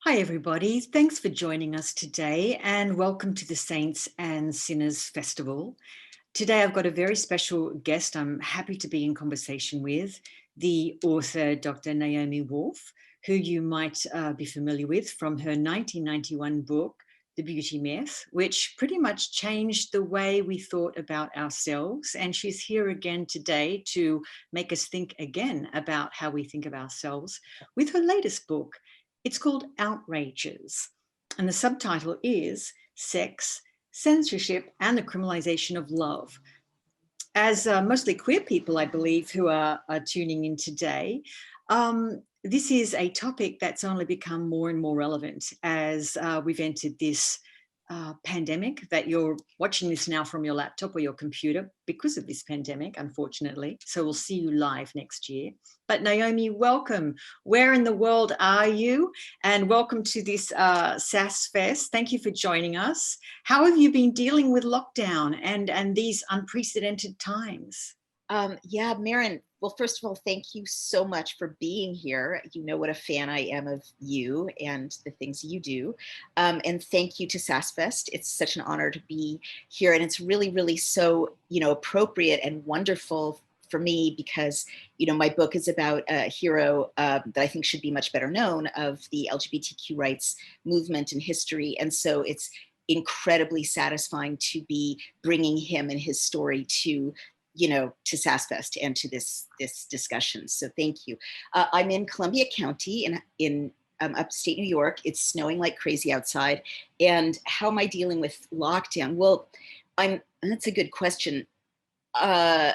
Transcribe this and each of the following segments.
Hi, everybody. Thanks for joining us today and welcome to the Saints and Sinners Festival. Today, I've got a very special guest I'm happy to be in conversation with, the author, Dr. Naomi Wolf, who you might be familiar with from her 1991 book, The Beauty Myth, which pretty much changed the way we thought about ourselves. And she's here again today to make us think again about how we think of ourselves with her latest book. It's called Outrages, and the subtitle is Sex, Censorship, and the Criminalization of Love. As mostly queer people, I believe, who are tuning in today, this is a topic that's only become more and more relevant as we've entered this pandemic, that you're watching this now from your laptop or your computer because of this pandemic, unfortunately. So we'll see you live next year. But Naomi, welcome. Where in the world are you? And welcome to this SAS Fest. Thank you for joining us. How have you been dealing with lockdown and these unprecedented times? Yeah, Merryn, well, first of all, thank you so much for being here. You know what a fan I am of you and the things you do. And thank you to SassFest. It's such an honor to be here. And it's really, really so, appropriate and wonderful for me because, my book is about a hero that I think should be much better known of the LGBTQ rights movement and history. And so it's incredibly satisfying to be bringing him and his story to SassFest and to this discussion. So thank you. I'm in Columbia County in upstate New York. It's snowing like crazy outside. And how am I dealing with lockdown? Well, that's a good question. As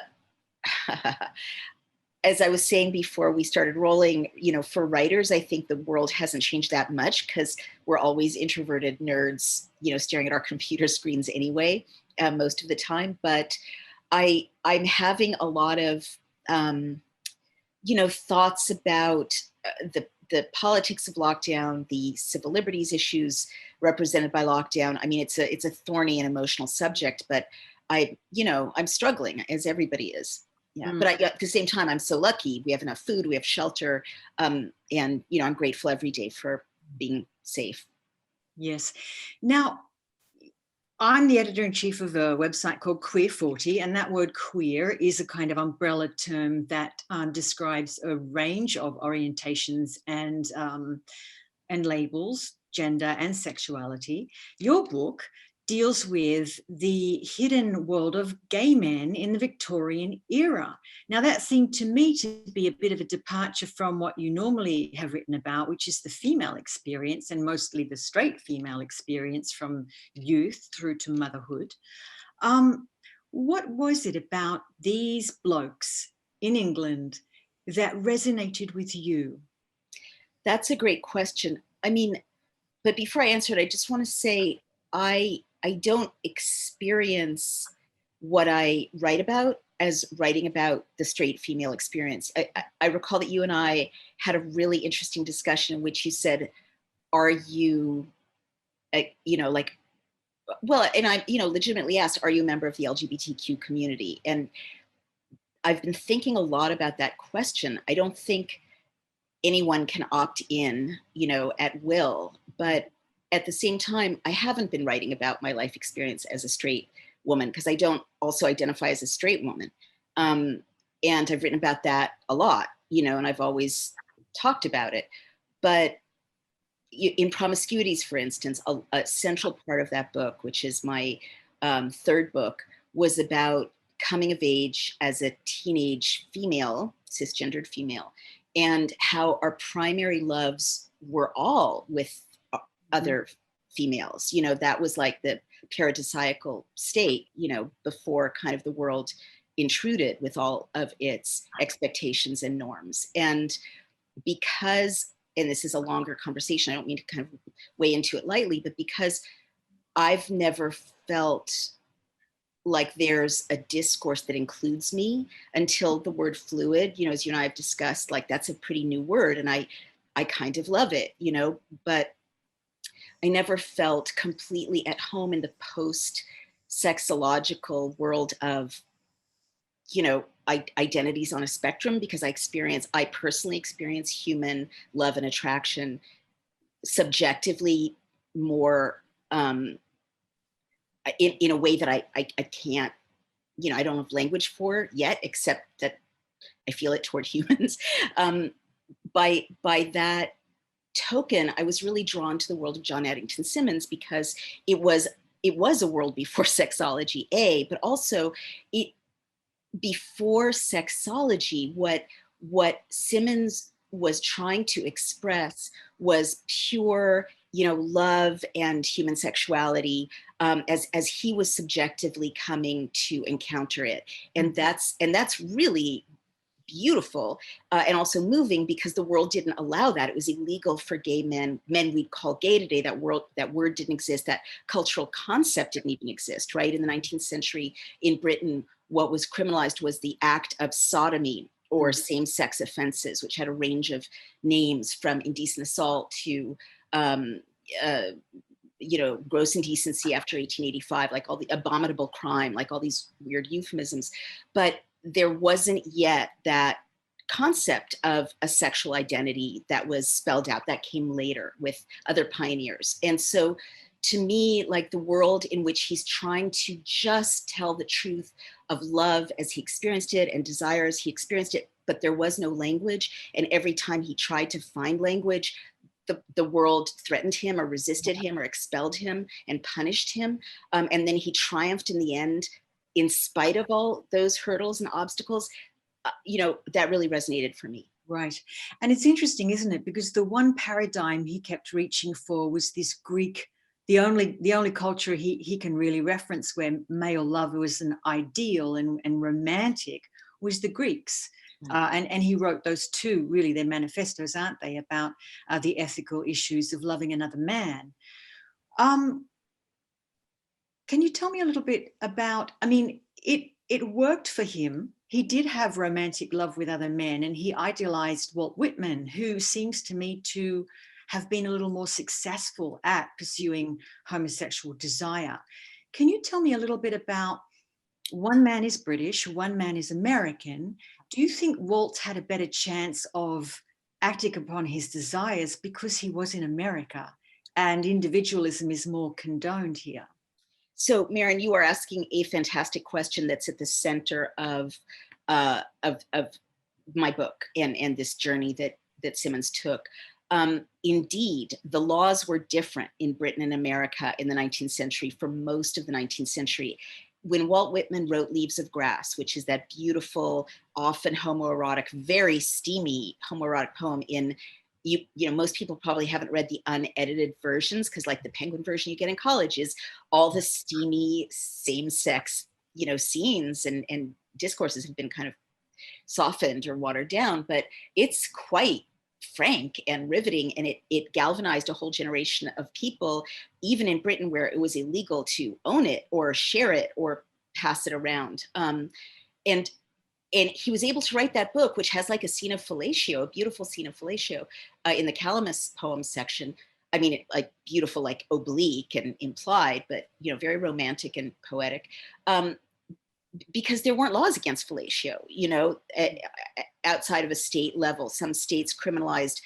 I was saying before we started rolling, for writers, I think the world hasn't changed that much because we're always introverted nerds, staring at our computer screens anyway, most of the time. But I'm having a lot of, thoughts about the politics of lockdown, the civil liberties issues represented by lockdown. I mean, it's a thorny and emotional subject, but I'm struggling, as everybody is. Yeah, but at the same time, I'm so lucky. We have enough food, we have shelter, and I'm grateful every day for being safe. Yes. Now, I'm the editor-in-chief of a website called Queer 40, and that word queer is a kind of umbrella term that describes a range of orientations and labels, gender and sexuality. Your book deals with the hidden world of gay men in the Victorian era. Now, that seemed to me to be a bit of a departure from what you normally have written about, which is the female experience, and mostly the straight female experience from youth through to motherhood. What was it about these blokes in England that resonated with you? That's a great question. I mean, but before I answer it, I just want to say I don't experience what I write about as writing about the straight female experience. I recall that you and I had a really interesting discussion in which you said, "Are you, like, well?" And I, legitimately asked, "Are you a member of the LGBTQ community?" And I've been thinking a lot about that question. I don't think anyone can opt in, at will. But at the same time, I haven't been writing about my life experience as a straight woman because I don't also identify as a straight woman. And I've written about that a lot, and I've always talked about it. But in Promiscuities, for instance, a central part of that book, which is my third book, was about coming of age as a teenage female, cisgendered female, and how our primary loves were all with other females. That was like the paradisiacal state, before kind of the world intruded with all of its expectations and norms. And because, and this is a longer conversation, I don't mean to kind of weigh into it lightly, but because I've never felt like there's a discourse that includes me until the word fluid, as you and I have discussed, like that's a pretty new word. And I kind of love it, but I never felt completely at home in the post-sexological world of, identities on a spectrum, because I personally experience human love and attraction subjectively more in a way that I can't, I don't have language for yet, except that I feel it toward humans. By that token, I was really drawn to the world of John Addington Symonds because it was a world before sexology, but also it before sexology, what Symonds was trying to express was pure, love and human sexuality, as he was subjectively coming to encounter it, and that's really beautiful, and also moving, because the world didn't allow that. It was illegal for gay men we'd call gay today. That word didn't exist. That cultural concept didn't even exist, right? In the 19th century in Britain, what was criminalized was the act of sodomy or same-sex offenses, which had a range of names from indecent assault to gross indecency after 1885, like all the abominable crime, like all these weird euphemisms. But there wasn't yet that concept of a sexual identity that was spelled out. That came later with other pioneers. And so to me, like, the world in which he's trying to just tell the truth of love as he experienced it and desire as he experienced it, but there was no language. And every time he tried to find language, the world threatened him or resisted him or expelled him and punished him. And then he triumphed in the end, in spite of all those hurdles and obstacles. That really resonated for me. Right. And it's interesting, isn't it? Because the one paradigm he kept reaching for was this Greek, the only culture he can really reference where male love was an ideal and romantic was the Greeks. And he wrote those two, really, their manifestos, aren't they, about the ethical issues of loving another man. Can you tell me a little bit about, it worked for him. He did have romantic love with other men, and he idealized Walt Whitman, who seems to me to have been a little more successful at pursuing homosexual desire. Can you tell me a little bit about, one man is British, one man is American. Do you think Walt had a better chance of acting upon his desires because he was in America and individualism is more condoned here? So, Merryn, you are asking a fantastic question that's at the center of my book and this journey that Symonds took. Indeed, the laws were different in Britain and America in the 19th century for most of the 19th century. When Walt Whitman wrote Leaves of Grass, which is that beautiful, often homoerotic, very steamy homoerotic poem in, most people probably haven't read the unedited versions, because like the Penguin version you get in college is all the steamy same-sex, scenes and discourses have been kind of softened or watered down, but it's quite frank and riveting, and it galvanized a whole generation of people, even in Britain where it was illegal to own it or share it or pass it around. And he was able to write that book, which has like a scene of fellatio, a beautiful scene of fellatio in the Calamus poems section. I mean, like beautiful, like oblique and implied, but very romantic and poetic. Because there weren't laws against fellatio, outside of a state level. Some states criminalized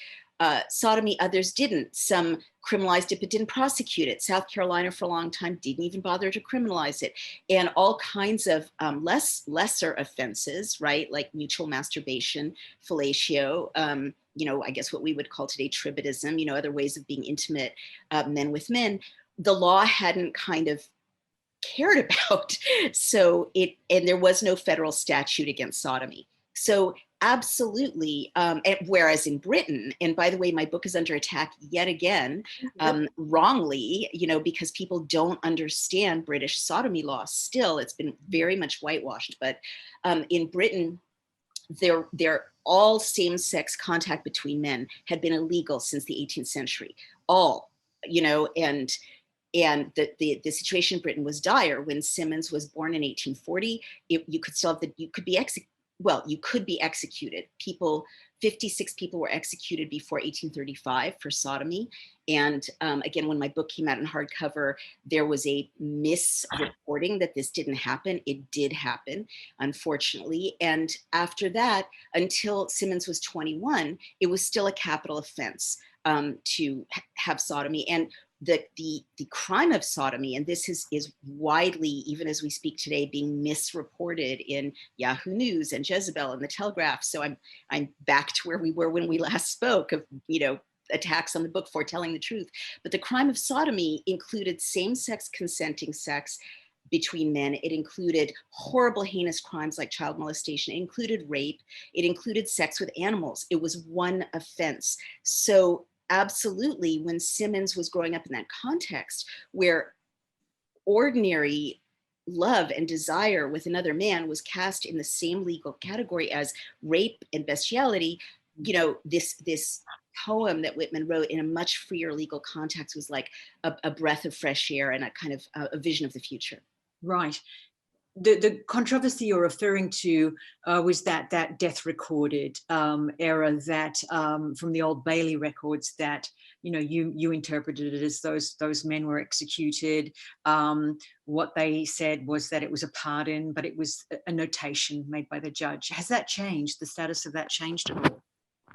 sodomy, others didn't. Some criminalized it but didn't prosecute it. South Carolina for a long time didn't even bother to criminalize it. And all kinds of lesser offenses, right? Like mutual masturbation, fellatio, I guess what we would call today tribadism, other ways of being intimate, men with men. The law hadn't kind of cared about. So and there was no federal statute against sodomy. So absolutely. And whereas in Britain, and by the way, my book is under attack yet again, wrongly, because people don't understand British sodomy law still. It's been very much whitewashed. But in Britain, all same-sex contact between men had been illegal since the 18th century. All, and the situation in Britain was dire. When Symonds was born in 1840, you could be executed. 56 people were executed before 1835 for sodomy. And again, when my book came out in hardcover, there was a misreporting that this didn't happen. It did happen, unfortunately. And after that, until Symonds was 21, it was still a capital offense. to have sodomy. And the crime of sodomy, and this is widely, even as we speak today, being misreported in Yahoo News and Jezebel and the Telegraph. So I'm back to where we were when we last spoke of, attacks on the book for telling the truth. But the crime of sodomy included same-sex consenting sex between men. It included horrible, heinous crimes like child molestation. It included rape. It included sex with animals. It was one offense. So absolutely, when Simmons was growing up in that context where ordinary love and desire with another man was cast in the same legal category as rape and bestiality, this poem that Whitman wrote in a much freer legal context was like a breath of fresh air and a kind of a vision of the future. Right. The controversy you're referring to was that death recorded era that from the Old Bailey records that you interpreted it as those men were executed. What they said was that it was a pardon, but it was a notation made by the judge. Has that changed? The status of that changed at all?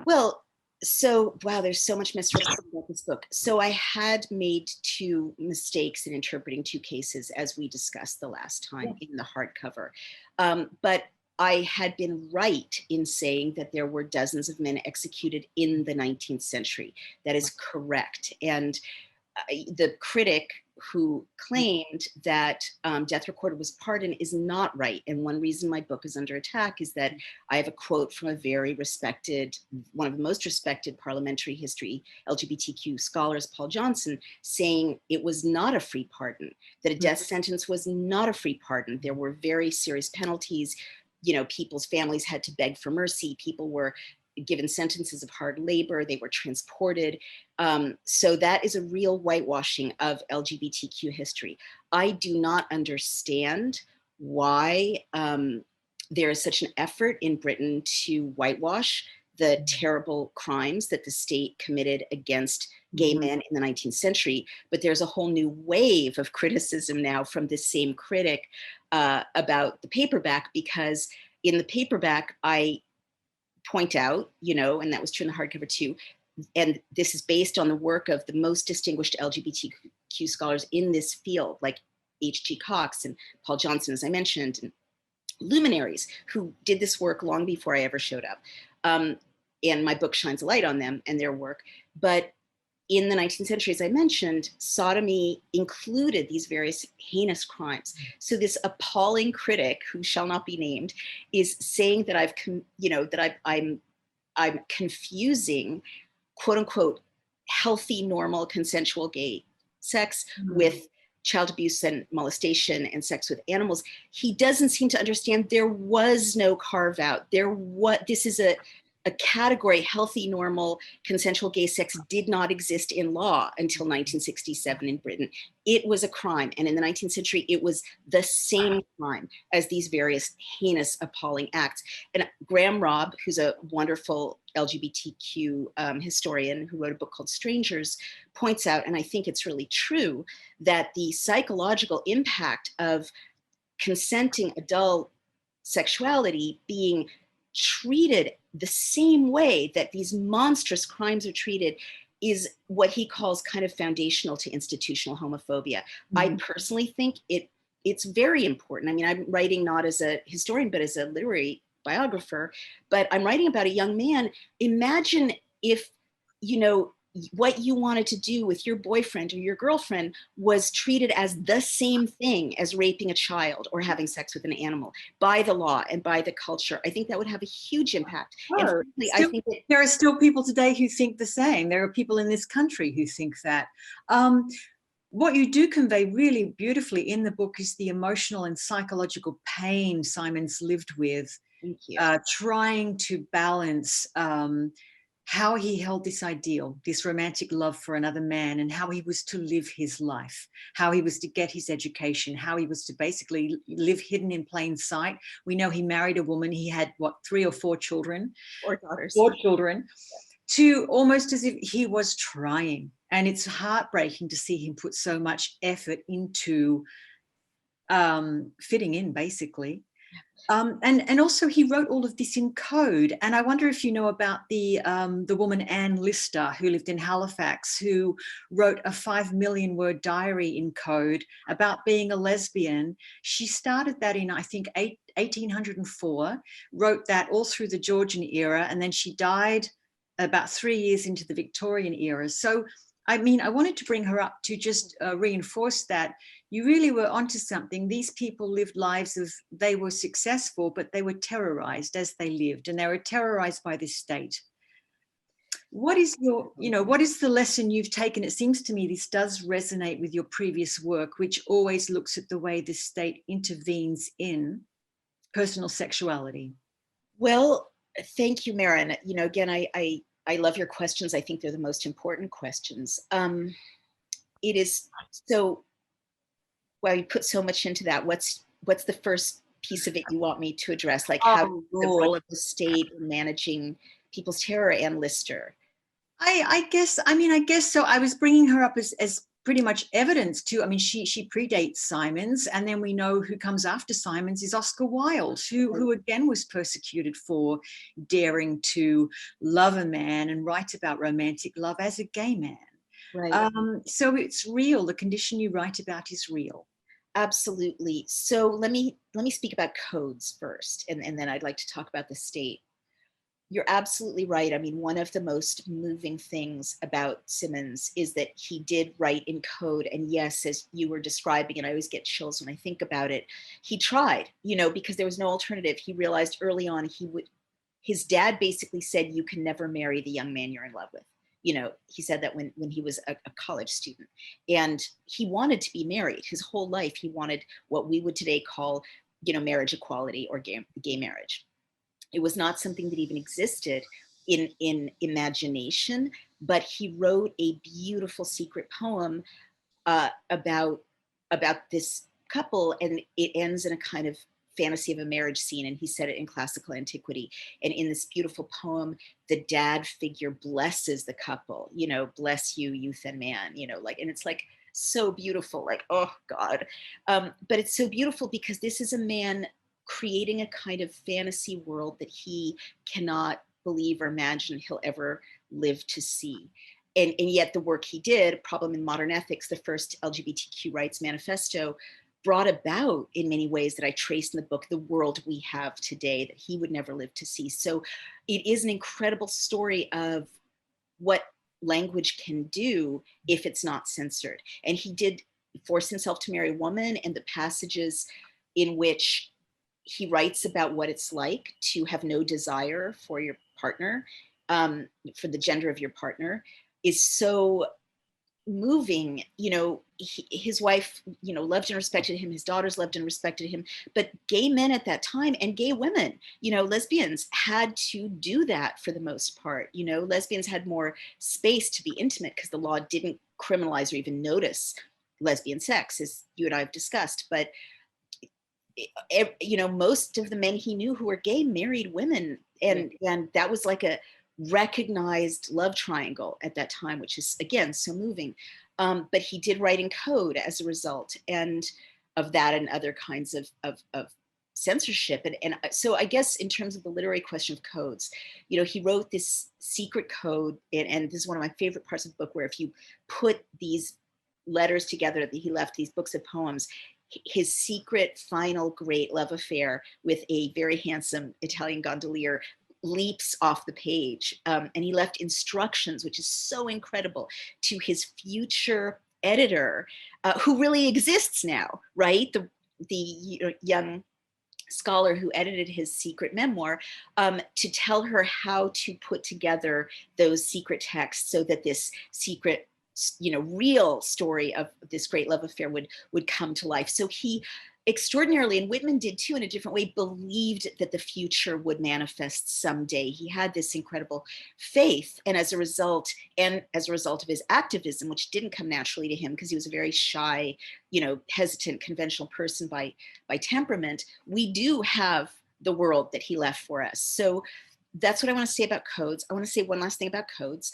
Well, so, wow, there's so much misrepresentation about this book. So I had made two mistakes in interpreting two cases, as we discussed the last time in the hardcover. But I had been right in saying that there were dozens of men executed in the 19th century. That is correct. And the critic who claimed that death recorded was pardon is not right. And one reason my book is under attack is that I have a quote from a very respected, one of the most respected parliamentary history LGBTQ scholars, Paul Johnson, saying it was not a free pardon, that a death sentence was not a free pardon. There were very serious penalties. People's families had to beg for mercy. People were given sentences of hard labor, they were transported. So that is a real whitewashing of LGBTQ history. I do not understand why there is such an effort in Britain to whitewash the terrible crimes that the state committed against gay men in the 19th century. But there's a whole new wave of criticism now from this same critic about the paperback, because in the paperback, I point out, and that was true in the hardcover too, and this is based on the work of the most distinguished LGBTQ scholars in this field, like H.G. Cox and Paul Johnson, as I mentioned, and luminaries who did this work long before I ever showed up. And my book shines a light on them and their work. But in the 19th century, as I mentioned, sodomy included these various heinous crimes. So this appalling critic, who shall not be named, is saying that I'm confusing, quote unquote, healthy, normal, consensual gay sex with child abuse and molestation and sex with animals. He doesn't seem to understand there was no carve out. This is a category. Healthy, normal, consensual gay sex did not exist in law until 1967 in Britain. It was a crime. And in the 19th century, it was the same crime as these various heinous, appalling acts. And Graham Robb, who's a wonderful LGBTQ historian who wrote a book called Strangers, points out, and I think it's really true, that the psychological impact of consenting adult sexuality being treated the same way that these monstrous crimes are treated is what he calls kind of foundational to institutional homophobia. I personally think it's very important. I mean, I'm writing not as a historian, but as a literary biographer, but I'm writing about a young man. Imagine if, what you wanted to do with your boyfriend or your girlfriend was treated as the same thing as raping a child or having sex with an animal by the law and by the culture. I think that would have a huge impact. And frankly, I think that there are still people today who think the same. There are people in this country who think that. What you do convey really beautifully in the book is the emotional and psychological pain Simon's lived with, trying to balance how he held this ideal, this romantic love for another man, and how he was to live his life, how he was to get his education, how he was to basically live hidden in plain sight. We know he married a woman. He had, 3 or 4 children? 4 daughters. 4 children, to almost as if he was trying. And it's heartbreaking to see him put so much effort into fitting in, basically. And also he wrote all of this in code. And I wonder if you know about the woman Anne Lister, who lived in Halifax, who wrote a 5 million word diary in code about being a lesbian. She started that in, I think, 1804, wrote that all through the Georgian era, and then she died about 3 years into the Victorian era. So, I mean, I wanted to bring her up to just reinforce that you really were onto something. These people lived lives of, they were successful, but they were terrorized as they lived, and they were terrorized by this state. What is your, what is the lesson you've taken? It seems to me this does resonate with your previous work, which always looks at the way the state intervenes in personal sexuality. Well, thank you, Merryn. Again, I love your questions. I think they're the most important questions. It is so, well, you put so much into that. What's the first piece of it you want me to address? Like how the role of the state in managing people's terror and Lister? I guess so. I was bringing her up as pretty much evidence too. I mean, she predates Simons, and then we know who comes after Simons is Oscar Wilde, who again was persecuted for daring to love a man and write about romantic love as a gay man. Right. So it's real. The condition you write about is real. Absolutely. So let me speak about codes first, and then I'd like to talk about the state. You're absolutely right. I mean, one of the most moving things about Simmons is that he did write in code. And yes, as you were describing, and I always get chills when I think about it, he tried, because there was no alternative. He realized early on his dad basically said, you can never marry the young man you're in love with. He said that when he was a college student, and he wanted to be married his whole life. He wanted what we would today call, marriage equality or gay marriage. It was not something that even existed in imagination, but he wrote a beautiful secret poem about this couple, and it ends in a kind of fantasy of a marriage scene, and he said it in classical antiquity. And in this beautiful poem, the dad figure blesses the couple, bless you, youth and man, and it's like so beautiful, like, oh God. But it's so beautiful because this is a man creating a kind of fantasy world that he cannot believe or imagine he'll ever live to see. And yet the work he did, Problem in Modern Ethics, the first LGBTQ rights manifesto, brought about in many ways that I trace in the book, the world we have today that he would never live to see. So it is an incredible story of what language can do if it's not censored. And he did force himself to marry a woman, and the passages in which he writes about what it's like to have no desire for your partner, for the gender of your partner, is so moving. His wife, loved and respected him. His daughters loved and respected him. But gay men at that time, and gay women, lesbians, had to do that for the most part. Lesbians had more space to be intimate because the law didn't criminalize or even notice lesbian sex, as you and I have discussed. But most of the men he knew who were gay married women, and that was like a recognized love triangle at that time, which is again so moving. But he did write in code as a result, and of that and other kinds of censorship. And so I guess in terms of the literary question of codes, he wrote this secret code, and this is one of my favorite parts of the book, where if you put these letters together that he left, these books of poems, his secret final great love affair with a very handsome Italian gondolier leaps off the page. And he left instructions, which is so incredible, to his future editor, who really exists now, right? The young scholar who edited his secret memoir, to tell her how to put together those secret texts so that this secret, real story of this great love affair would come to life. So he extraordinarily, and Whitman did too in a different way, believed that the future would manifest someday. He had this incredible faith, and as a result of his activism, which didn't come naturally to him because he was a very shy, hesitant, conventional person by temperament, we do have the world that he left for us. So that's what I want to say about codes. I want to say one last thing about codes.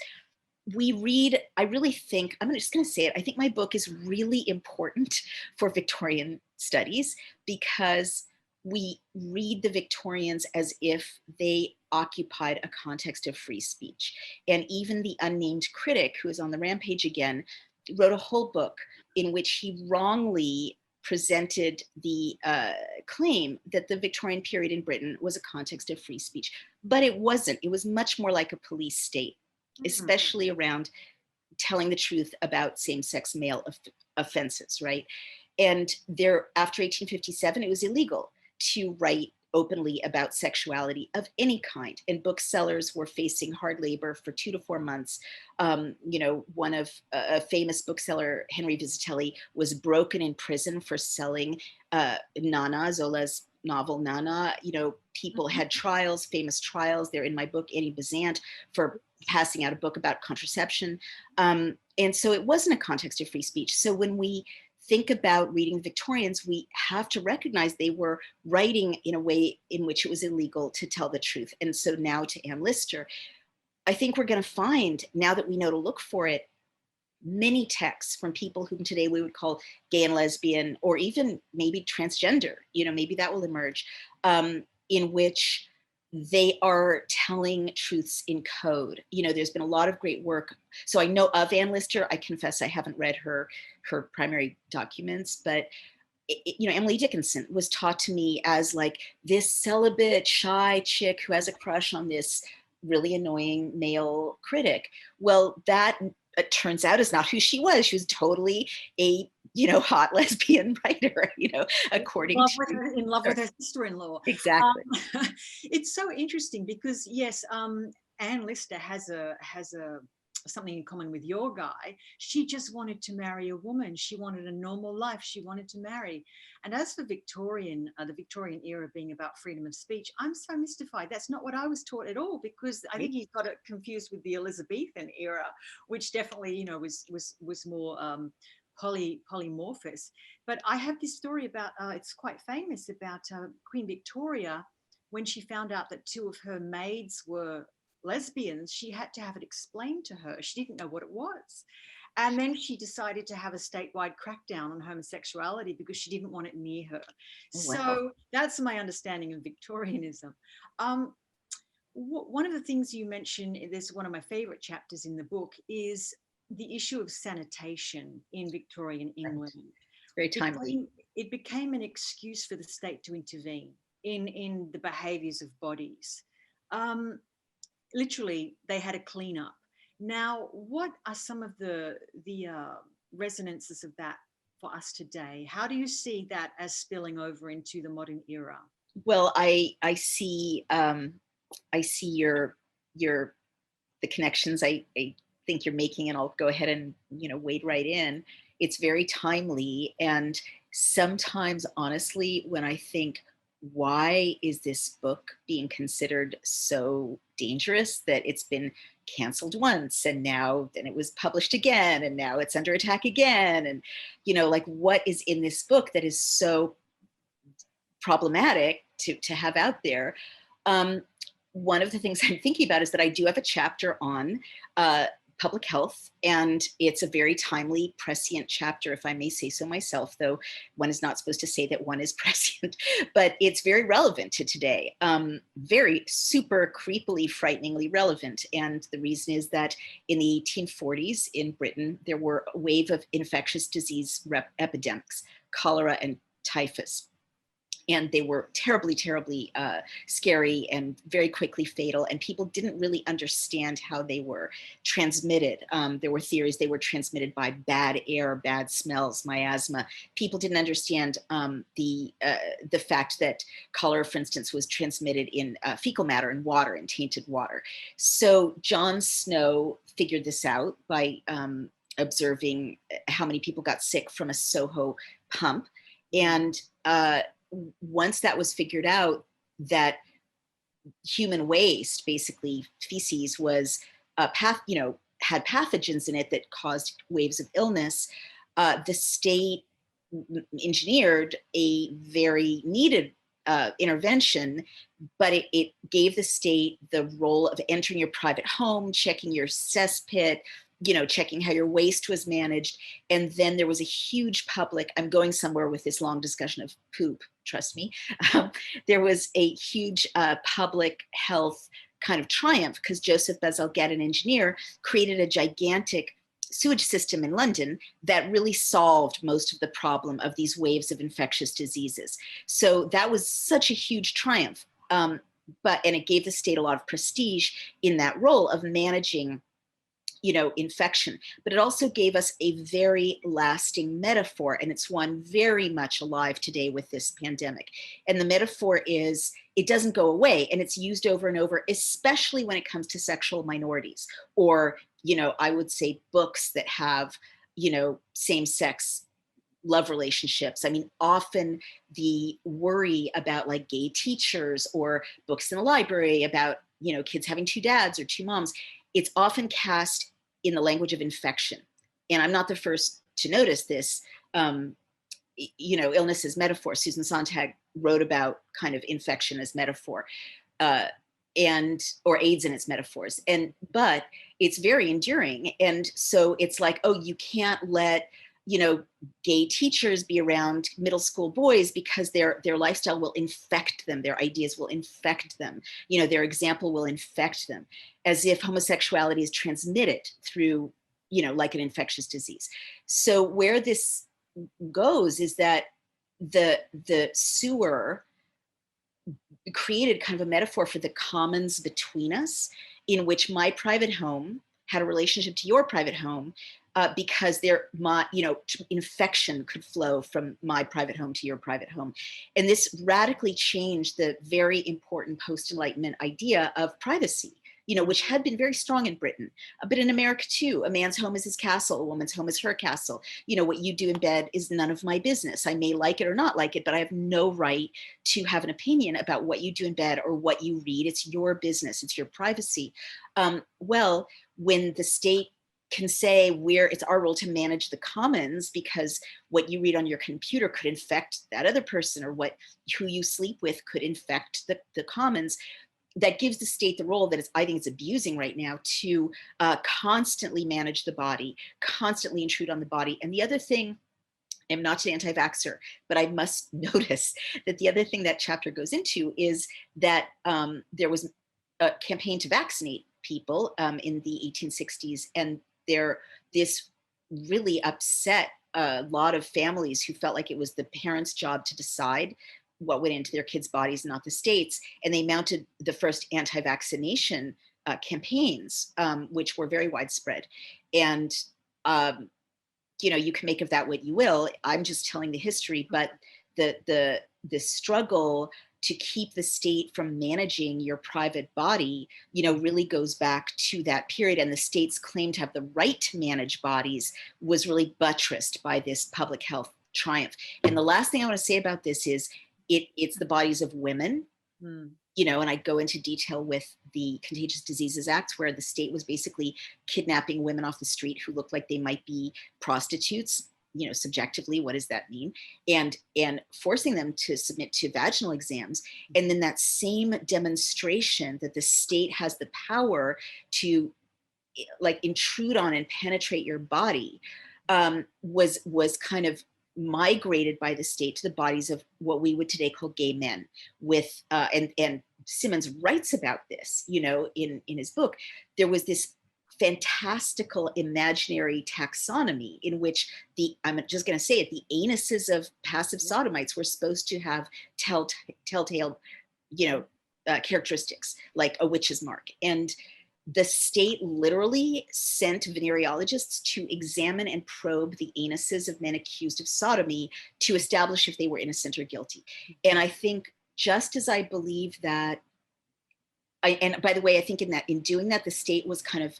I really think, I'm just going to say it, I think my book is really important for Victorian studies, because we read the Victorians as if they occupied a context of free speech. And even the unnamed critic, who is on the rampage again, wrote a whole book in which he wrongly presented the claim that the Victorian period in Britain was a context of free speech. But it wasn't. It was much more like a police state, especially around telling the truth about same-sex male offenses, right? And there, after 1857, it was illegal to write openly about sexuality of any kind, and booksellers were facing hard labor for 2 to 4 months. One of a famous bookseller, Henry Visitelli, was broken in prison for selling Nana, Zola's novel Nana. People had trials, famous trials. They're in my book, Annie Besant, for passing out a book about contraception. And so it wasn't a context of free speech. So when we think about reading the Victorians, we have to recognize they were writing in a way in which it was illegal to tell the truth. And so now to Anne Lister, I think we're going to find, now that we know to look for it, many texts from people whom today we would call gay and lesbian, or even maybe transgender, maybe that will emerge, in which they are telling truths in code. There's been a lot of great work. So I know of Anne Lister. I confess I haven't read her primary documents, but Emily Dickinson was taught to me as like this celibate, shy chick who has a crush on this really annoying male critic. Well, that it turns out is not who she was. She was totally a hot lesbian writer, according to in love with her sister-in-law. Exactly. It's so interesting because yes, Anne Lister has something in common with your guy. She just wanted to marry a woman. She wanted a normal life. She wanted to marry. And as for the Victorian era being about freedom of speech, I'm so mystified. That's not what I was taught at all, because I think he's got it confused with the Elizabethan era, which definitely, was more polymorphous. But I have this story about, it's quite famous, about Queen Victoria. When she found out that 2 of her maids were lesbians, she had to have it explained to her. She didn't know what it was. And then she decided to have a statewide crackdown on homosexuality because she didn't want it near her. Oh, wow. So that's my understanding of Victorianism. One of the things you mentioned, there's one of my favorite chapters in the book, is the issue of sanitation in Victorian England. Very timely. It became an excuse for the state to intervene in the behaviors of bodies. Literally, they had a cleanup. Now, what are some of the resonances of that for us today? How do you see that as spilling over into the modern era? Well, I see your the connections I think you're making, and I'll go ahead and wade right in. It's very timely, and sometimes, honestly, when I think, why is this book being considered so dangerous that it's been canceled once, and now then it was published again, and now it's under attack again, and like, what is in this book that is so problematic to have out there? One of the things I'm thinking about is that I do have a chapter on public health, and it's a very timely, prescient chapter, if I may say so myself, though one is not supposed to say that one is prescient, but it's very relevant to today, very super creepily, frighteningly relevant. And the reason is that in the 1840s in Britain, there were a wave of infectious disease epidemics, cholera and typhus. And they were terribly, terribly scary and very quickly fatal. And people didn't really understand how they were transmitted. There were theories they were transmitted by bad air, bad smells, miasma. People didn't understand the fact that cholera, for instance, was transmitted in fecal matter and water, and tainted water. So John Snow figured this out by observing how many people got sick from a Soho pump. And once that was figured out, that human waste, basically feces, was had pathogens in it that caused waves of illness, the state engineered a very needed intervention, but it gave the state the role of entering your private home, checking your cesspit, checking how your waste was managed. And then there was a huge public, I'm going somewhere with this long discussion of poop, trust me. There was a huge public health kind of triumph because Joseph Bazalgette, an engineer, created a gigantic sewage system in London that really solved most of the problem of these waves of infectious diseases. So that was such a huge triumph. And it gave the state a lot of prestige in that role of managing infection, but it also gave us a very lasting metaphor, and it's one very much alive today with this pandemic. And the metaphor is, it doesn't go away, and it's used over and over, especially when it comes to sexual minorities, or, I would say books that have, same-sex love relationships. I mean, often the worry about like gay teachers or books in the library about, kids having two dads or two moms, it's often cast in the language of infection. And I'm not the first to notice this. Illness as metaphor. Susan Sontag wrote about kind of infection as metaphor, or AIDS and its metaphors. But it's very enduring. And so it's like, oh, you can't let gay teachers be around middle school boys because their lifestyle will infect them, their ideas will infect them, their example will infect them, as if homosexuality is transmitted through, like an infectious disease. So where this goes is that the sewer created kind of a metaphor for the commons between us, in which my private home had a relationship to your private home, because infection could flow from my private home to your private home. And this radically changed the very important post-Enlightenment idea of privacy, which had been very strong in Britain, but in America too. A man's home is his castle, a woman's home is her castle. What you do in bed is none of my business. I may like it or not like it, but I have no right to have an opinion about what you do in bed or what you read. It's your business, it's your privacy. Well, when the state can say it's our role to manage the commons because what you read on your computer could infect that other person, or who you sleep with could infect the commons, that gives the state the role that I think it's abusing right now to constantly manage the body, constantly intrude on the body. And the other thing, I'm not an anti-vaxxer, but I must notice that the other thing that chapter goes into is that there was a campaign to vaccinate people in the 1860s, and this really upset a lot of families who felt like it was the parents' job to decide what went into their kids' bodies, not the state's. And they mounted the first anti-vaccination campaigns, which were very widespread. And you can make of that what you will. I'm just telling the history, but the struggle to keep the state from managing your private body, really goes back to that period. And the state's claim to have the right to manage bodies was really buttressed by this public health triumph. And the last thing I want to say about this is it's the bodies of women, and I go into detail with the Contagious Diseases Act, where the state was basically kidnapping women off the street who looked like they might be prostitutes. Subjectively, what does that mean? And forcing them to submit to vaginal exams. And then that same demonstration that the state has the power to like intrude on and penetrate your body was kind of migrated by the state to the bodies of what we would today call gay men, with and Simmons writes about this, in his book. There was this fantastical imaginary taxonomy in which I'm just going to say it, the anuses of passive sodomites were supposed to have telltale, characteristics, like a witch's mark. And the state literally sent venereologists to examine and probe the anuses of men accused of sodomy to establish if they were innocent or guilty. And I think, just as I believe that, and by the way, I think in doing that, the state was kind of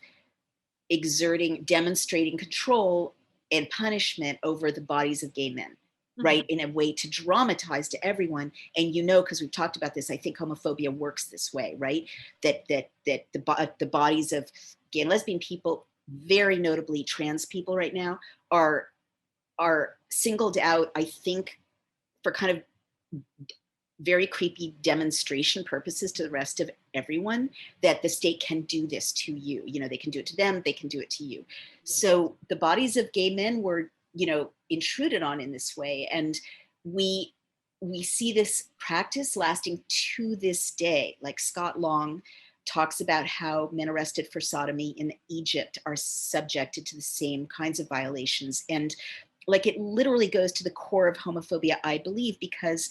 demonstrating control and punishment over the bodies of gay men, right? In a way to dramatize to everyone. And because we've talked about this, I think homophobia works this way, right? That the bodies of gay and lesbian people, very notably trans people right now, are singled out, I think, for kind of very creepy demonstration purposes to the rest of everyone that the state can do this to you. You know, they can do it to them, they can do it to you. So the bodies of gay men were, you know, intruded on in this way. And we see this practice lasting to this day. Like Scott Long talks about how men arrested for sodomy in Egypt are subjected to the same kinds of violations. And like, it literally goes to the core of homophobia, I believe, because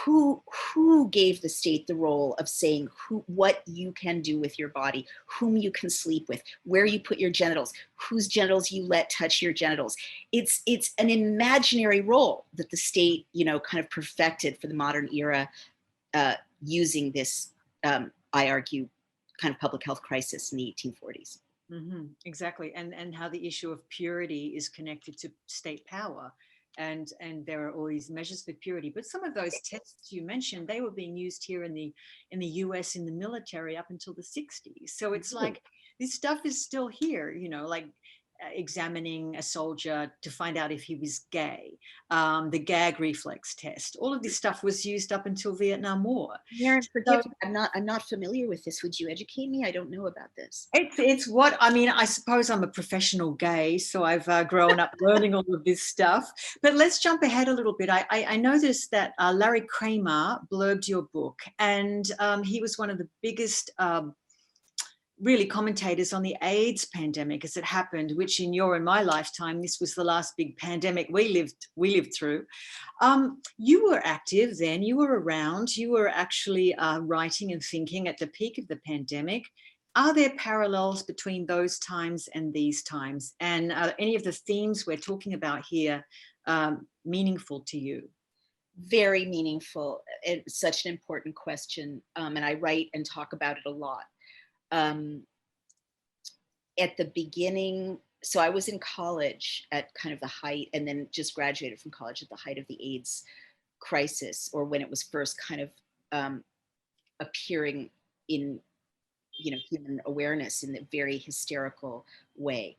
who gave the state the role of saying what you can do with your body, whom you can sleep with, where you put your genitals, whose genitals you let touch your genitals? It's an imaginary role that the state, you know, kind of perfected for the modern era, using this, I argue, kind of public health crisis in the 1840s. Mm-hmm, exactly, and how the issue of purity is connected to state power, and there are all these measures for purity. But some of those tests you mentioned, they were being used here in the US in the military up until the 60s. So it's like this stuff is still here, you know, like examining a soldier to find out if he was gay, the gag reflex test. All of this stuff was used up until Vietnam War. Merryn, So forgive me, I'm not familiar with this. Would you educate me? I don't know about this. it's what I mean. I suppose I'm a professional gay, so I've grown up learning all of this stuff. But let's jump ahead a little bit. I noticed that Larry Kramer blurbed your book, and he was one of the biggest really commentators on the AIDS pandemic as it happened, which in your and my lifetime, this was the last big pandemic we lived through. You were active then, you were around, you were actually writing and thinking at the peak of the pandemic. Are there parallels between those times and these times? And are any of the themes we're talking about here meaningful to you? Very meaningful. It's such an important question. And I write and talk about it a lot. At the beginning, so I was in college at kind of the height, and then just graduated from college at the height of the AIDS crisis, or when it was first kind of appearing in, you know, human awareness in a very hysterical way.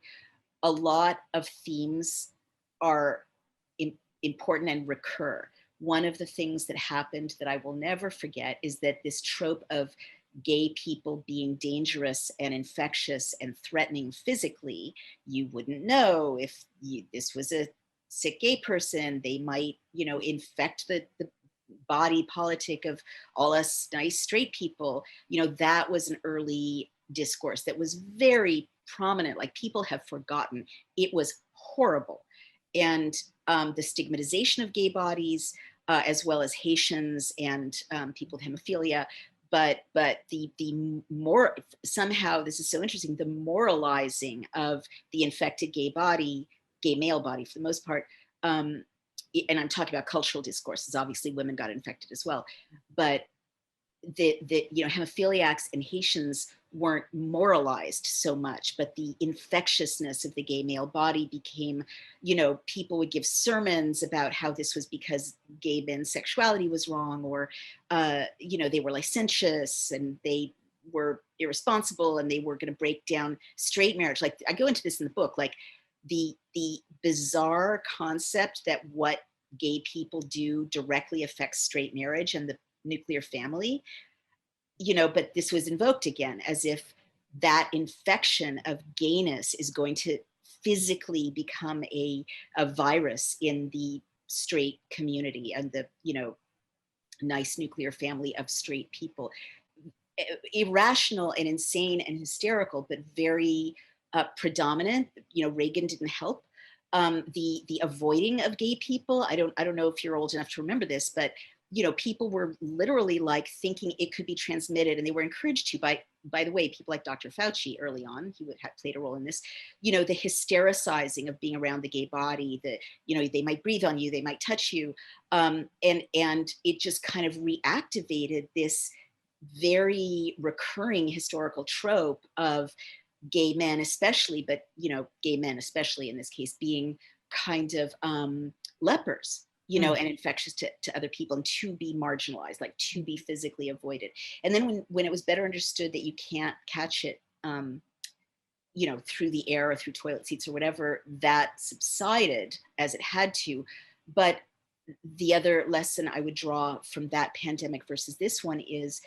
A lot of themes are important and recur. One of the things that happened that I will never forget is that this trope of gay people being dangerous and infectious and threatening physically, you wouldn't know if this was a sick gay person. They might, you know, infect the body politic of all us nice straight people. You know, that was an early discourse that was very prominent. Like, people have forgotten. It was horrible. And the stigmatization of gay bodies, as well as Haitians and people with hemophilia. But the more, somehow, this is so interesting, the moralizing of the infected gay body, gay male body for the most part, and I'm talking about cultural discourses. Obviously, women got infected as well, but the you know, hemophiliacs and Haitians weren't moralized so much, but the infectiousness of the gay male body became, you know, people would give sermons about how this was because gay men's sexuality was wrong, or you know, they were licentious and they were irresponsible and they were going to break down straight marriage. Like, I go into this in the book, like the bizarre concept that what gay people do directly affects straight marriage and the nuclear family, you know, but this was invoked again as if that infection of gayness is going to physically become a virus in the straight community and the, you know, nice nuclear family of straight people. Irrational and insane and hysterical, but very predominant. You know, Reagan didn't help. The avoiding of gay people. I don't know if you're old enough to remember this, but you know, people were literally like thinking it could be transmitted, and they were encouraged to by the way, people like Dr. Fauci early on, he would have played a role in this, you know, the hystericizing of being around the gay body, the, you know, they might breathe on you, they might touch you. And it just kind of reactivated this very recurring historical trope of gay men especially, but, you know, gay men especially in this case being kind of lepers, you know, and infectious to other people, and to be marginalized, like to be physically avoided. And then when it was better understood that you can't catch it, you know, through the air or through toilet seats or whatever, that subsided as it had to. But the other lesson I would draw from that pandemic versus this one is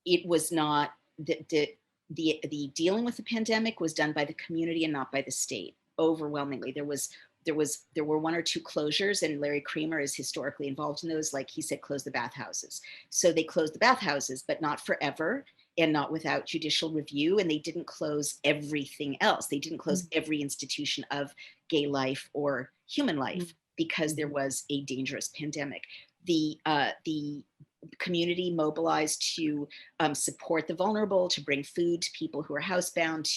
it was not the dealing with the pandemic was done by the community and not by the state overwhelmingly. There were one or two closures, and Larry Kramer is historically involved in those. Like he said, close the bathhouses. So they closed the bathhouses, but not forever and not without judicial review. And they didn't close everything else. They didn't close every institution of gay life or human life because there was a dangerous pandemic. The community mobilized to support the vulnerable, to bring food to people who are housebound,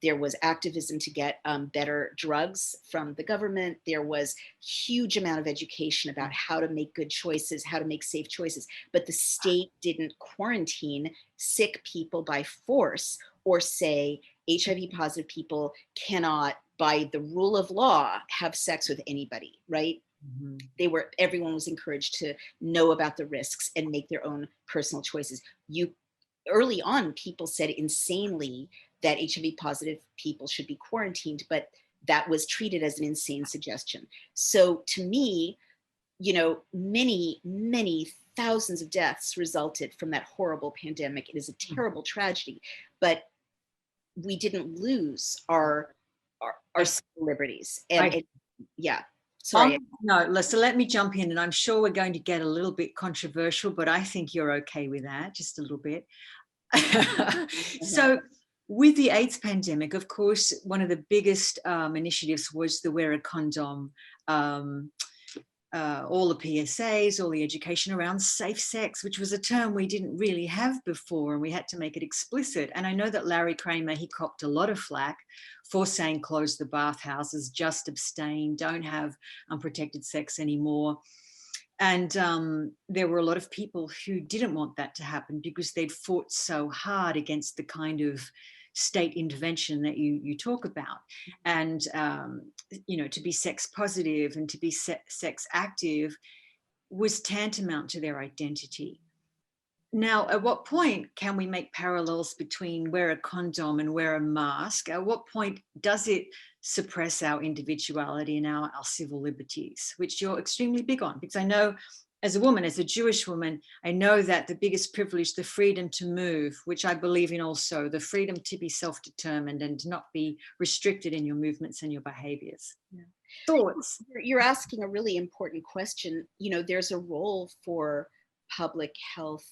there was activism to get better drugs from the government. There was huge amount of education about how to make good choices, how to make safe choices, but the state didn't quarantine sick people by force or say HIV positive people cannot, by the rule of law, have sex with anybody, right? Everyone was encouraged to know about the risks and make their own personal choices. Early on, people said insanely that HIV positive people should be quarantined, but that was treated as an insane suggestion. So to me, many, many thousands of deaths resulted from that horrible pandemic. It is a terrible tragedy, but we didn't lose our liberties. And yeah. Sorry. No, so let me jump in, and I'm sure we're going to get a little bit controversial, but I think you're okay with that, just a little bit. So with the AIDS pandemic, of course, one of the biggest initiatives was the wear a condom, all the PSAs, all the education around safe sex, which was a term we didn't really have before, and we had to make it explicit. And I know that Larry Kramer, he copped a lot of flack for saying close the bathhouses, just abstain, don't have unprotected sex anymore. And there were a lot of people who didn't want that to happen because they'd fought so hard against the kind of state intervention that you talk about. And, to be sex positive and to be sex active was tantamount to their identity. Now, at what point can we make parallels between wear a condom and wear a mask? At what point does it suppress our individuality and our civil liberties, which you're extremely big on? Because I know as a woman, as a Jewish woman, I know that the biggest privilege, the freedom to move, which I believe in also, the freedom to be self-determined and to not be restricted in your movements and your behaviors. Yeah. Thoughts? You're asking a really important question. There's a role for public health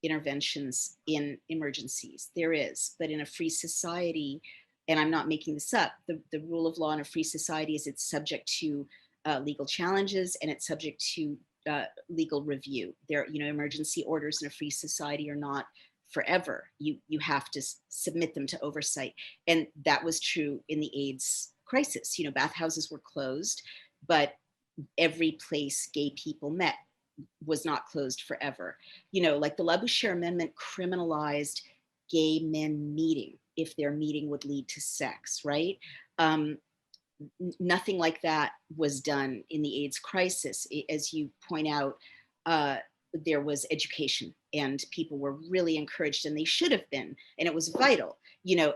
interventions in emergencies. There is, but in a free society, and I'm not making this up, the rule of law in a free society is it's subject to legal challenges and it's subject to legal review. Emergency orders in a free society are not forever. You have to submit them to oversight. And that was true in the AIDS crisis. Bathhouses were closed, but every place gay people met was not closed forever. Like the Labouchere Amendment criminalized gay men meeting if their meeting would lead to sex, right? Nothing like that was done in the AIDS crisis. As you point out, there was education and people were really encouraged, and they should have been, and it was vital,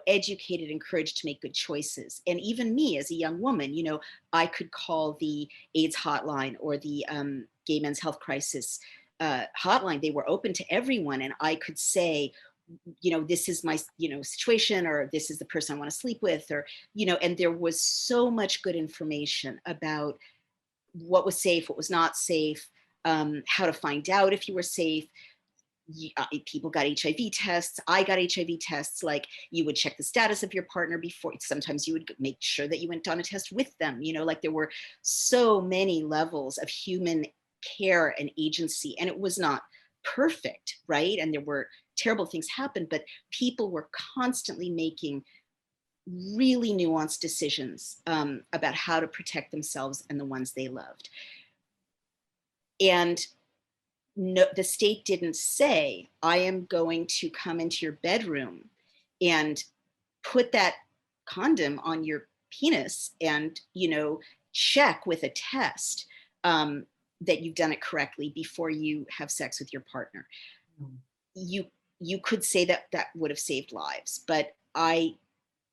educated, encouraged to make good choices. And even me as a young woman, I could call the AIDS hotline or the Gay Men's Health Crisis hotline. They were open to everyone, and I could say, this is my, situation, or this is the person I want to sleep with, or, and there was so much good information about what was safe, what was not safe, how to find out if you were safe. People got HIV tests. I got HIV tests. Like, you would check the status of your partner before. Sometimes you would make sure that you went on a test with them. Like there were so many levels of human care and agency, and it was not perfect, right? And there were terrible things happen, but people were constantly making really nuanced decisions about how to protect themselves and the ones they loved. And no, the state didn't say, I am going to come into your bedroom and put that condom on your penis and, check with a test that you've done it correctly before you have sex with your partner. You could say that would have saved lives, but I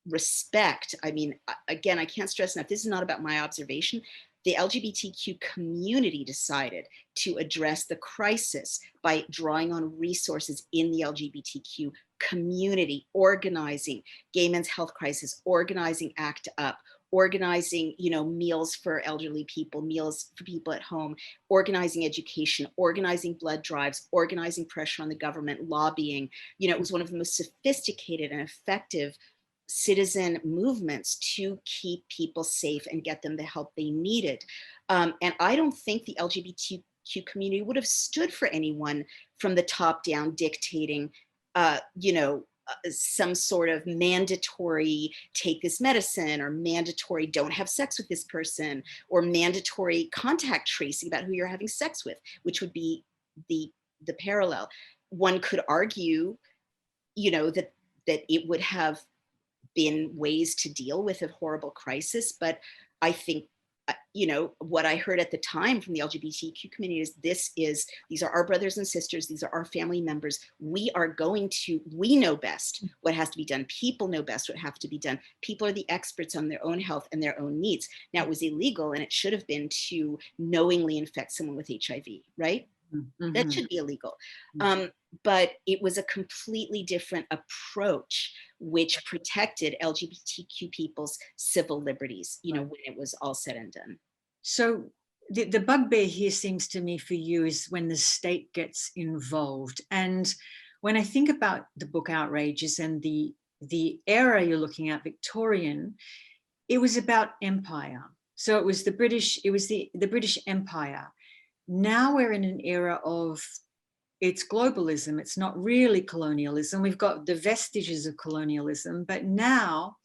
respect, again, I can't stress enough, this is not about my observation. the LGBTQ community decided to address the crisis by drawing on resources in the LGBTQ community, organizing Gay Men's Health Crisis, organizing ACT UP, organizing, meals for elderly people, meals for people at home, organizing education, organizing blood drives, organizing pressure on the government, lobbying. It was one of the most sophisticated and effective citizen movements to keep people safe and get them the help they needed. And I don't think the LGBTQ community would have stood for anyone from the top down dictating, some sort of mandatory take this medicine, or mandatory don't have sex with this person, or mandatory contact tracing about who you're having sex with, which would be the parallel. One could argue, that it would have been ways to deal with a horrible crisis, but I think what I heard at the time from the LGBTQ community is these are our brothers and sisters, these are our family members. We know best what has to be done. People know best what has to be done. People are the experts on their own health and their own needs. Now, it was illegal, and it should have been to knowingly infect someone with HIV, right? Mm-hmm. That should be illegal. But it was a completely different approach, which protected LGBTQ people's civil liberties, when it was all said and done. So the bugbear here seems to me for you is when the state gets involved. And when I think about the book Outrages and the era you're looking at, Victorian, it was about empire. So it was the British Empire. Now we're in an era of, it's globalism. It's not really colonialism. We've got the vestiges of colonialism. But now,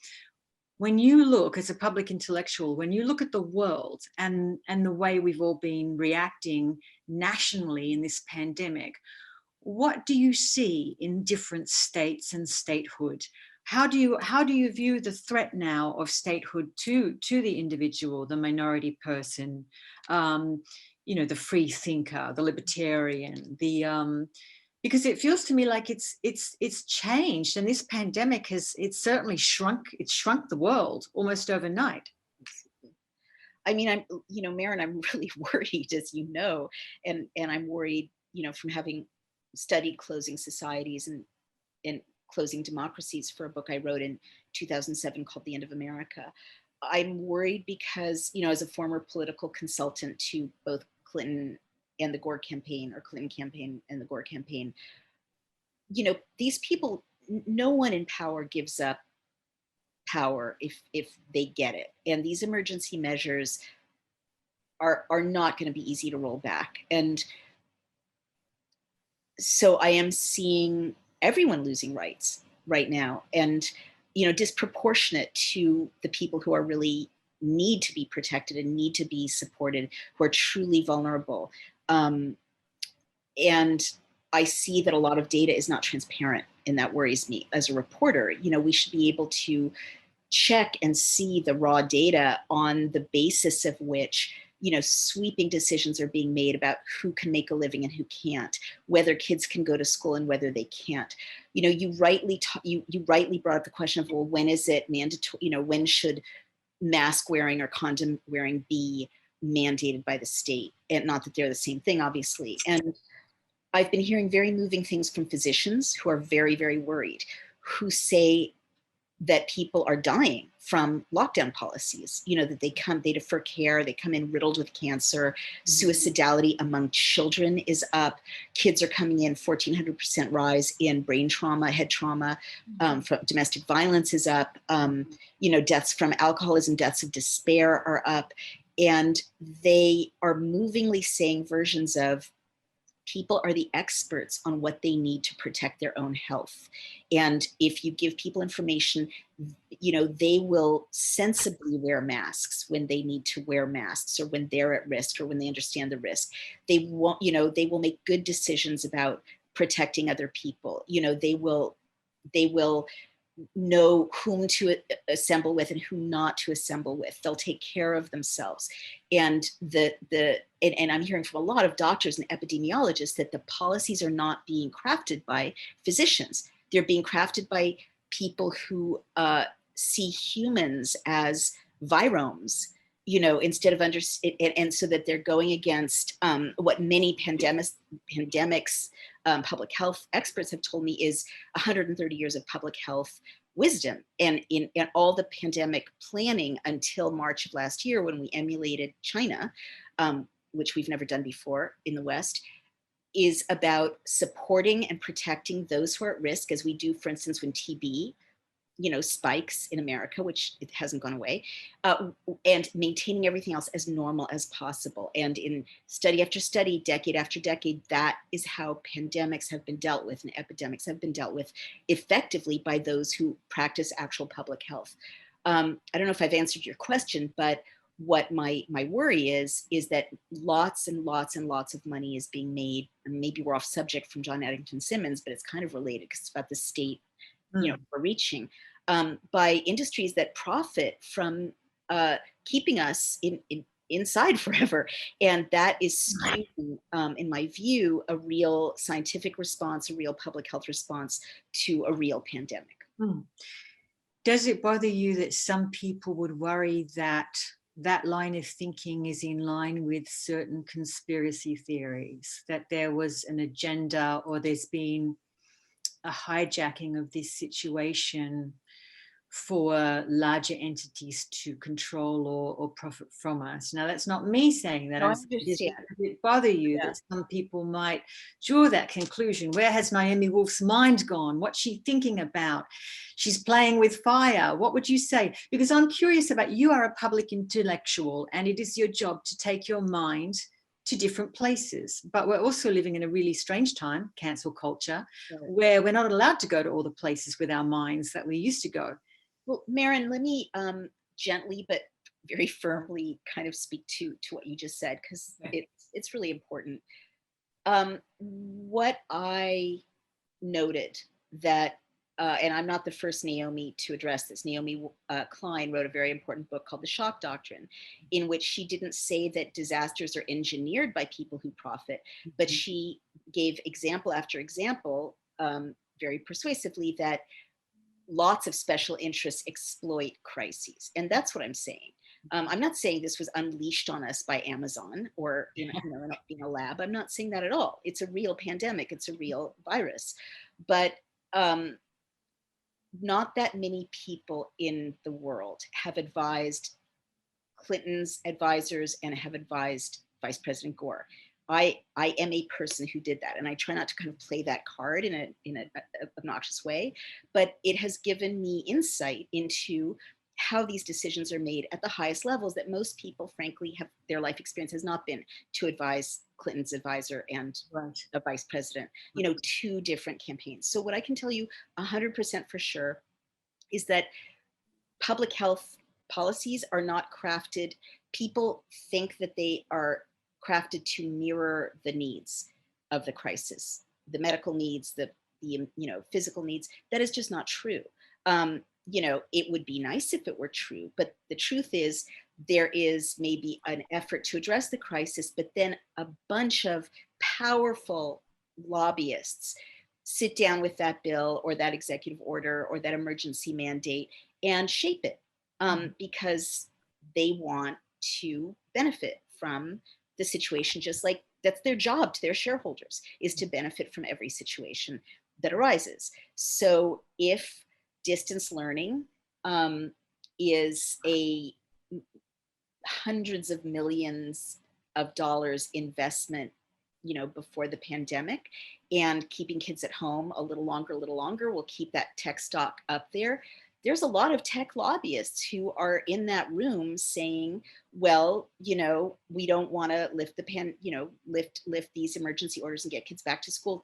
when you look as a public intellectual, when you look at the world and the way we've all been reacting nationally in this pandemic, what do you see in different states and statehood? How do you view the threat now of statehood to the individual, the minority person, the free thinker, the libertarian, because it feels to me like it's changed, and this pandemic it's certainly shrunk the world almost overnight. I mean, Merryn, I'm really worried, as you know, and I'm worried, from having studied closing societies and closing democracies for a book I wrote in 2007 called The End of America. I'm worried because, as a former political consultant to both Clinton and the Gore campaign, or Clinton campaign and the Gore campaign, these people, no one in power gives up power if they get it. And these emergency measures are not going to be easy to roll back. And so I am seeing everyone losing rights right now, and disproportionate to the people who are really need to be protected and need to be supported, who are truly vulnerable. And I see that a lot of data is not transparent, and that worries me as a reporter. We should be able to check and see the raw data on the basis of which sweeping decisions are being made about who can make a living and who can't, whether kids can go to school and whether they can't. You rightly brought up the question of, well, when is it mandatory? When should mask wearing or condom wearing be mandated by the state? And not that they're the same thing, obviously. And I've been hearing very moving things from physicians who are very, very worried, who say that people are dying from lockdown policies, that they defer care, they come in riddled with cancer, suicidality among children is up, kids are coming in 1,400% rise in brain trauma, head trauma, from domestic violence is up, deaths from alcoholism, deaths of despair are up, and they are movingly saying versions of, people are the experts on what they need to protect their own health. And if you give people information, they will sensibly wear masks when they need to wear masks, or when they're at risk, or when they understand the risk. They won't, they will make good decisions about protecting other people. They will know whom to assemble with and who not to assemble with. They'll take care of themselves. And and I'm hearing from a lot of doctors and epidemiologists that the policies are not being crafted by physicians. They're being crafted by people who see humans as viromes, instead of and so that they're going against what many pandemics public health experts have told me is 130 years of public health wisdom. And in all the pandemic planning until March of last year, when we emulated China, which we've never done before in the West, is about supporting and protecting those who are at risk, as we do, for instance, when TB spikes in America, which it hasn't gone away, and maintaining everything else as normal as possible. And in study after study, decade after decade, that is how pandemics have been dealt with and epidemics have been dealt with effectively by those who practice actual public health. I don't know if I've answered your question, but what my worry is that lots and lots and lots of money is being made, and maybe we're off subject from John Addington Symonds, but it's kind of related because it's about the state overreaching, by industries that profit from keeping us inside forever. And that is skewing, in my view, a real scientific response, a real public health response to a real pandemic. Does it bother you that some people would worry that that line of thinking is in line with certain conspiracy theories, that there was an agenda or there's been a hijacking of this situation for larger entities to control or profit from us? Now, that's not me saying that. No, I Does understand. it bother you that some people might draw that conclusion? Where has Naomi Wolf's mind gone? What's she thinking about? She's playing with fire. What would you say? Because I'm curious about, you are a public intellectual and it is your job to take your mind to different places. But we're also living in a really strange time, cancel culture, where we're not allowed to go to all the places with our minds that we used to go. Well, Merryn, let me gently but very firmly kind of speak to what you just said, because it's really important. What I noted that, and I'm not the first Naomi to address this. Naomi Klein wrote a very important book called The Shock Doctrine, in which she didn't say that disasters are engineered by people who profit, but she gave example after example, very persuasively, that lots of special interests exploit crises. And that's what I'm saying. I'm not saying this was unleashed on us by Amazon or in a lab. I'm not saying that at all. It's a real pandemic. It's a real virus. But not that many people in the world have advised Clinton's advisors and have advised Vice President Gore. I am a person who did that, and I try not to kind of play that card in an obnoxious way, but it has given me insight into how these decisions are made at the highest levels that most people, frankly, have their life experience has not been to advise Clinton's advisor and a vice president, two different campaigns. So what I can tell you 100% for sure is that public health policies are not crafted. People think that they are crafted to mirror the needs of the crisis, the medical needs, the physical needs. That is just not true. It would be nice if it were true, but the truth is there is maybe an effort to address the crisis, but then a bunch of powerful lobbyists sit down with that bill or that executive order or that emergency mandate and shape it because they want to benefit from the situation, just like that's their job to their shareholders, is to benefit from every situation that arises. So if distance learning is a hundreds of millions of dollars investment, before the pandemic, and keeping kids at home a little longer will keep that tech stock up there. There's a lot of tech lobbyists who are in that room saying, well, we don't want to lift these emergency orders and get kids back to school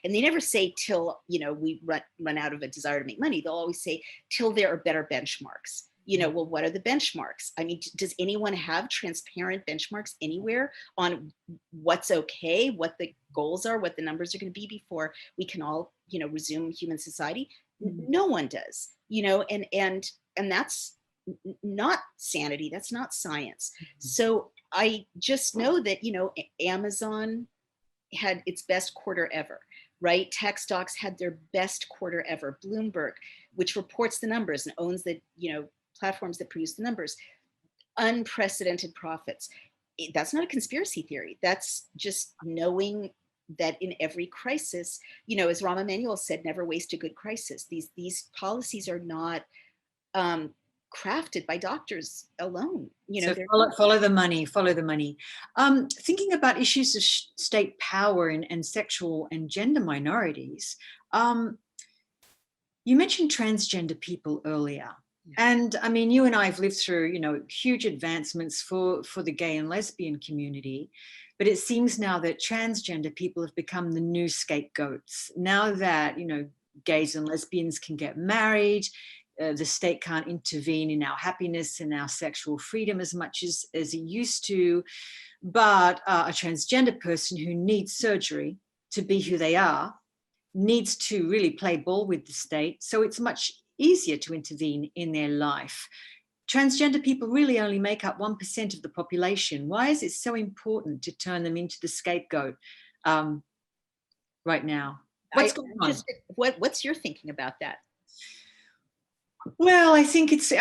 and they never say till, we run out of a desire to make money. They'll always say till there are better benchmarks. Well, what are the benchmarks? I mean, does anyone have transparent benchmarks anywhere on what's okay, what the goals are, what the numbers are going to be before we can all, resume human society? No one does, and that's not sanity. That's not science. So I just know that, Amazon had its best quarter ever, right? Tech stocks had their best quarter ever. Bloomberg, which reports the numbers and owns the, platforms that produce the numbers, unprecedented profits. That's not a conspiracy theory. That's just knowing that in every crisis, as Rahm Emanuel said, never waste a good crisis. These policies are not crafted by doctors alone. So follow the money, follow the money. Thinking about issues of state power and sexual and gender minorities, you mentioned transgender people earlier. And I mean, you and I have lived through, huge advancements for the gay and lesbian community. But it seems now that transgender people have become the new scapegoats. Now that, gays and lesbians can get married, the state can't intervene in our happiness and our sexual freedom as much as it used to. But a transgender person who needs surgery to be who they are needs to really play ball with the state. So it's much easier to intervene in their life. Transgender people really only make up 1% of the population. Why is it so important to turn them into the scapegoat right now? What's going on? What's your thinking about that? Well, I think it's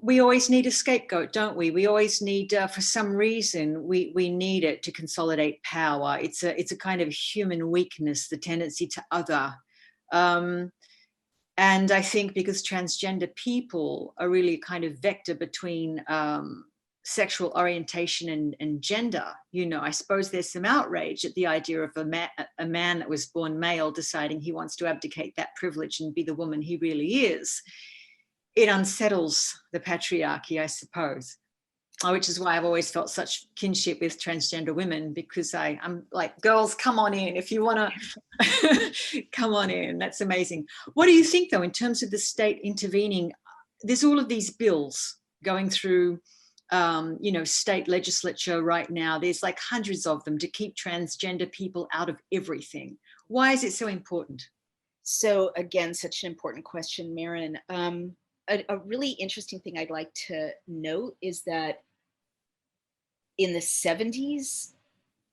we always need a scapegoat, don't we? We always need, for some reason, we need it to consolidate power. It's a kind of human weakness, the tendency to other. And I think because transgender people are really kind of vector between sexual orientation and gender, I suppose there's some outrage at the idea of a man that was born male deciding he wants to abdicate that privilege and be the woman he really is. It unsettles the patriarchy, I suppose, which is why I've always felt such kinship with transgender women, because I'm like, girls, come on in. If you want to come on in, that's amazing. What do you think, though, in terms of the state intervening? There's all of these bills going through state legislature right now. There's like hundreds of them to keep transgender people out of everything. Why is it so important? So again, such an important question, Merryn. A really interesting thing I'd like to note is that in the 70s,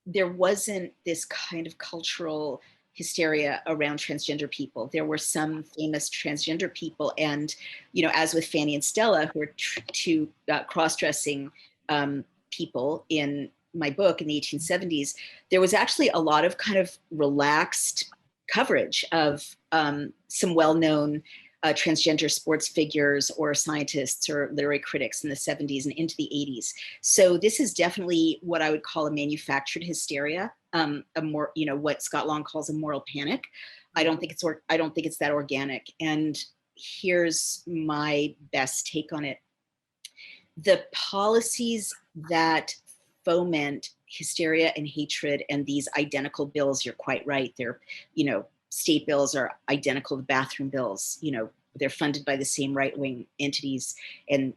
there wasn't this kind of cultural hysteria around transgender people. There were some famous transgender people, and as with Fanny and Stella, who are two cross-dressing people in my book in the 1870s, there was actually a lot of kind of relaxed coverage of some well-known transgender sports figures or scientists or literary critics in the 70s and into the 80s. So this is definitely what I would call a manufactured hysteria, a more, what Scott Long calls a moral panic. I don't think it's that organic. And here's my best take on it. The policies that foment hysteria and hatred and these identical bills, you're quite right, they're, state bills are identical to bathroom bills. They're funded by the same right-wing entities, and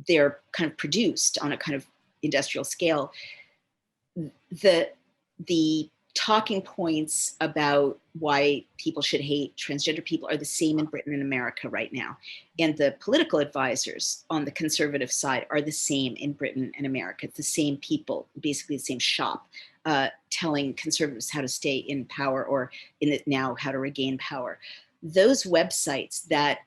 they're kind of produced on a kind of industrial scale. The talking points about why people should hate transgender people are the same in Britain and America right now. And the political advisors on the conservative side are the same in Britain and America. It's the same people, basically the same shop, telling conservatives how to stay in power, or now how to regain power. Those websites that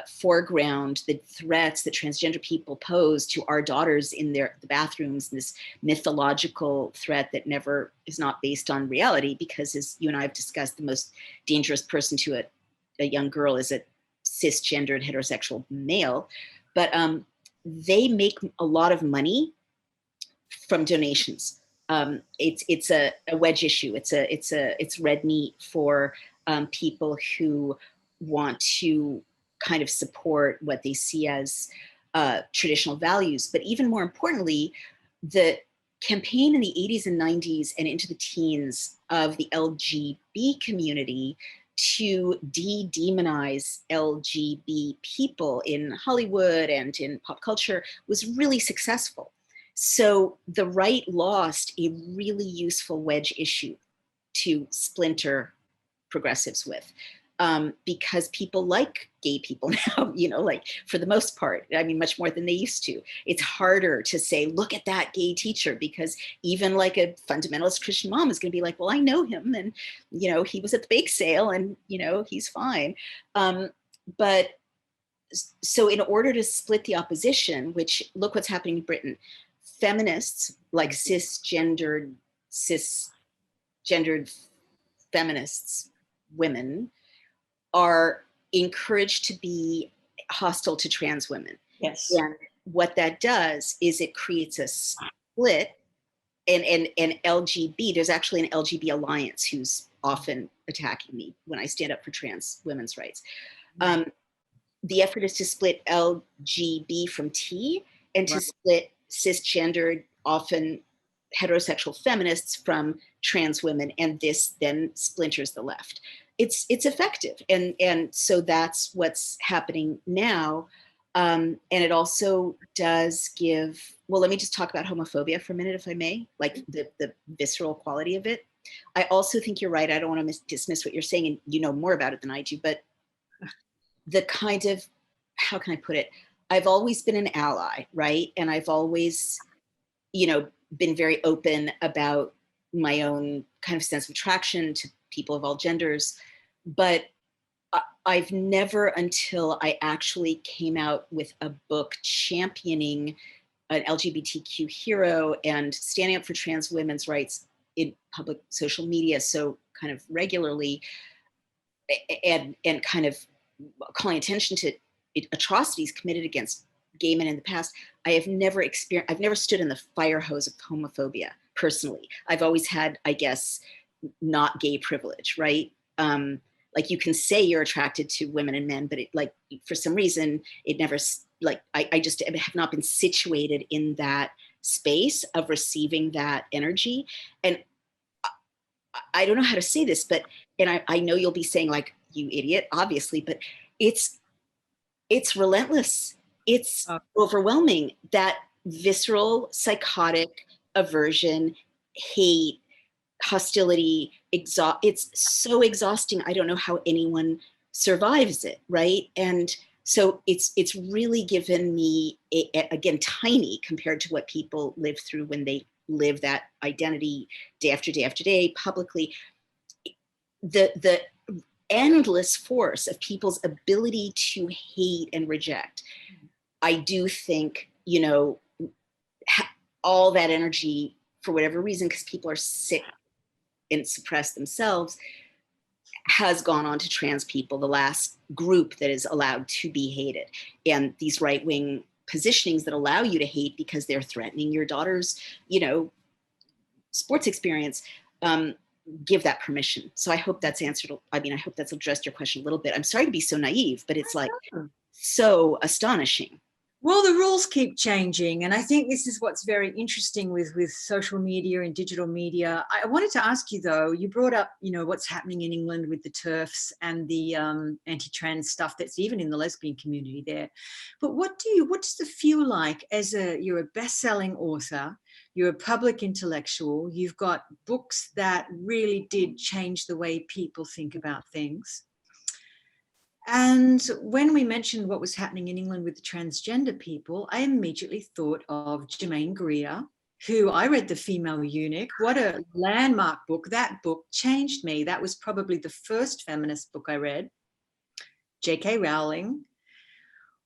foreground the threats that transgender people pose to our daughters in the bathrooms, this mythological threat that never is not based on reality, because as you and I have discussed, the most dangerous person to a young girl is a cisgendered heterosexual male. But they make a lot of money from donations. It's a wedge issue. It's red meat for people who want to kind of support what they see as traditional values. But even more importantly, the campaign in the 80s and 90s and into the teens of the LGB community to de-demonize LGB people in Hollywood and in pop culture was really successful. So the right lost a really useful wedge issue to splinter progressives with, because people like gay people now, like for the most part, I mean, much more than they used to. It's harder to say, look at that gay teacher, because even like a fundamentalist Christian mom is going to be like, well, I know him, and, he was at the bake sale, and, he's fine. But so in order to split the opposition, which look what's happening in Britain, feminists, like cisgendered feminists, women, are encouraged to be hostile to trans women. Yes. And what that does is it creates a split. And LGB, there's actually an LGB alliance who's often attacking me when I stand up for trans women's rights. The effort is to split LGB from T, and to split cisgendered, often heterosexual feminists from trans women, and this then splinters the left. It's effective, and so that's what's happening now. And it also does give, well, let me just talk about homophobia for a minute, if I may, like the visceral quality of it. I also think you're right. I don't want to dismiss what you're saying, and you know more about it than I do, but the kind of, how can I put it? I've always been an ally, right? And I've always, been very open about my own kind of sense of attraction to people of all genders. But I've never, until I actually came out with a book championing an LGBTQ hero and standing up for trans women's rights in public social media, so kind of regularly, and kind of calling attention to atrocities committed against gay men in the past, I've never stood in the fire hose of homophobia personally. I've always had, I guess, not gay privilege, right? Like, you can say you're attracted to women and men, but for some reason, it never, I just have not been situated in that space of receiving that energy. And I don't know how to say this, but, and I know you'll be saying, like, you idiot, obviously, but it's relentless. It's overwhelming, that visceral, psychotic aversion, hate, hostility, it's so exhausting. I don't know how anyone survives it, right? And so it's really given me, again, tiny compared to what people live through when they live that identity day after day after day publicly. The endless force of people's ability to hate and reject. I do think, all that energy, for whatever reason, because people are sick and suppress themselves, has gone on to trans people, the last group that is allowed to be hated. And these right-wing positionings that allow you to hate because they're threatening your daughter's, sports experience, give that permission. So I hope that's answered. I mean, I hope that's addressed your question a little bit. I'm sorry to be so naive, but it's like so astonishing. Well, the rules keep changing. And I think this is what's very interesting with social media and digital media. I wanted to ask you, though, you brought up, what's happening in England with the TERFs and the anti-trans stuff that's even in the lesbian community there. But what does it feel like you're a best-selling author, you're a public intellectual, you've got books that really did change the way people think about things. And when we mentioned what was happening in England with the transgender people, I immediately thought of Germaine Greer, who I read The Female Eunuch. What a landmark book. That book changed me. That was probably the first feminist book I read. J.K. Rowling.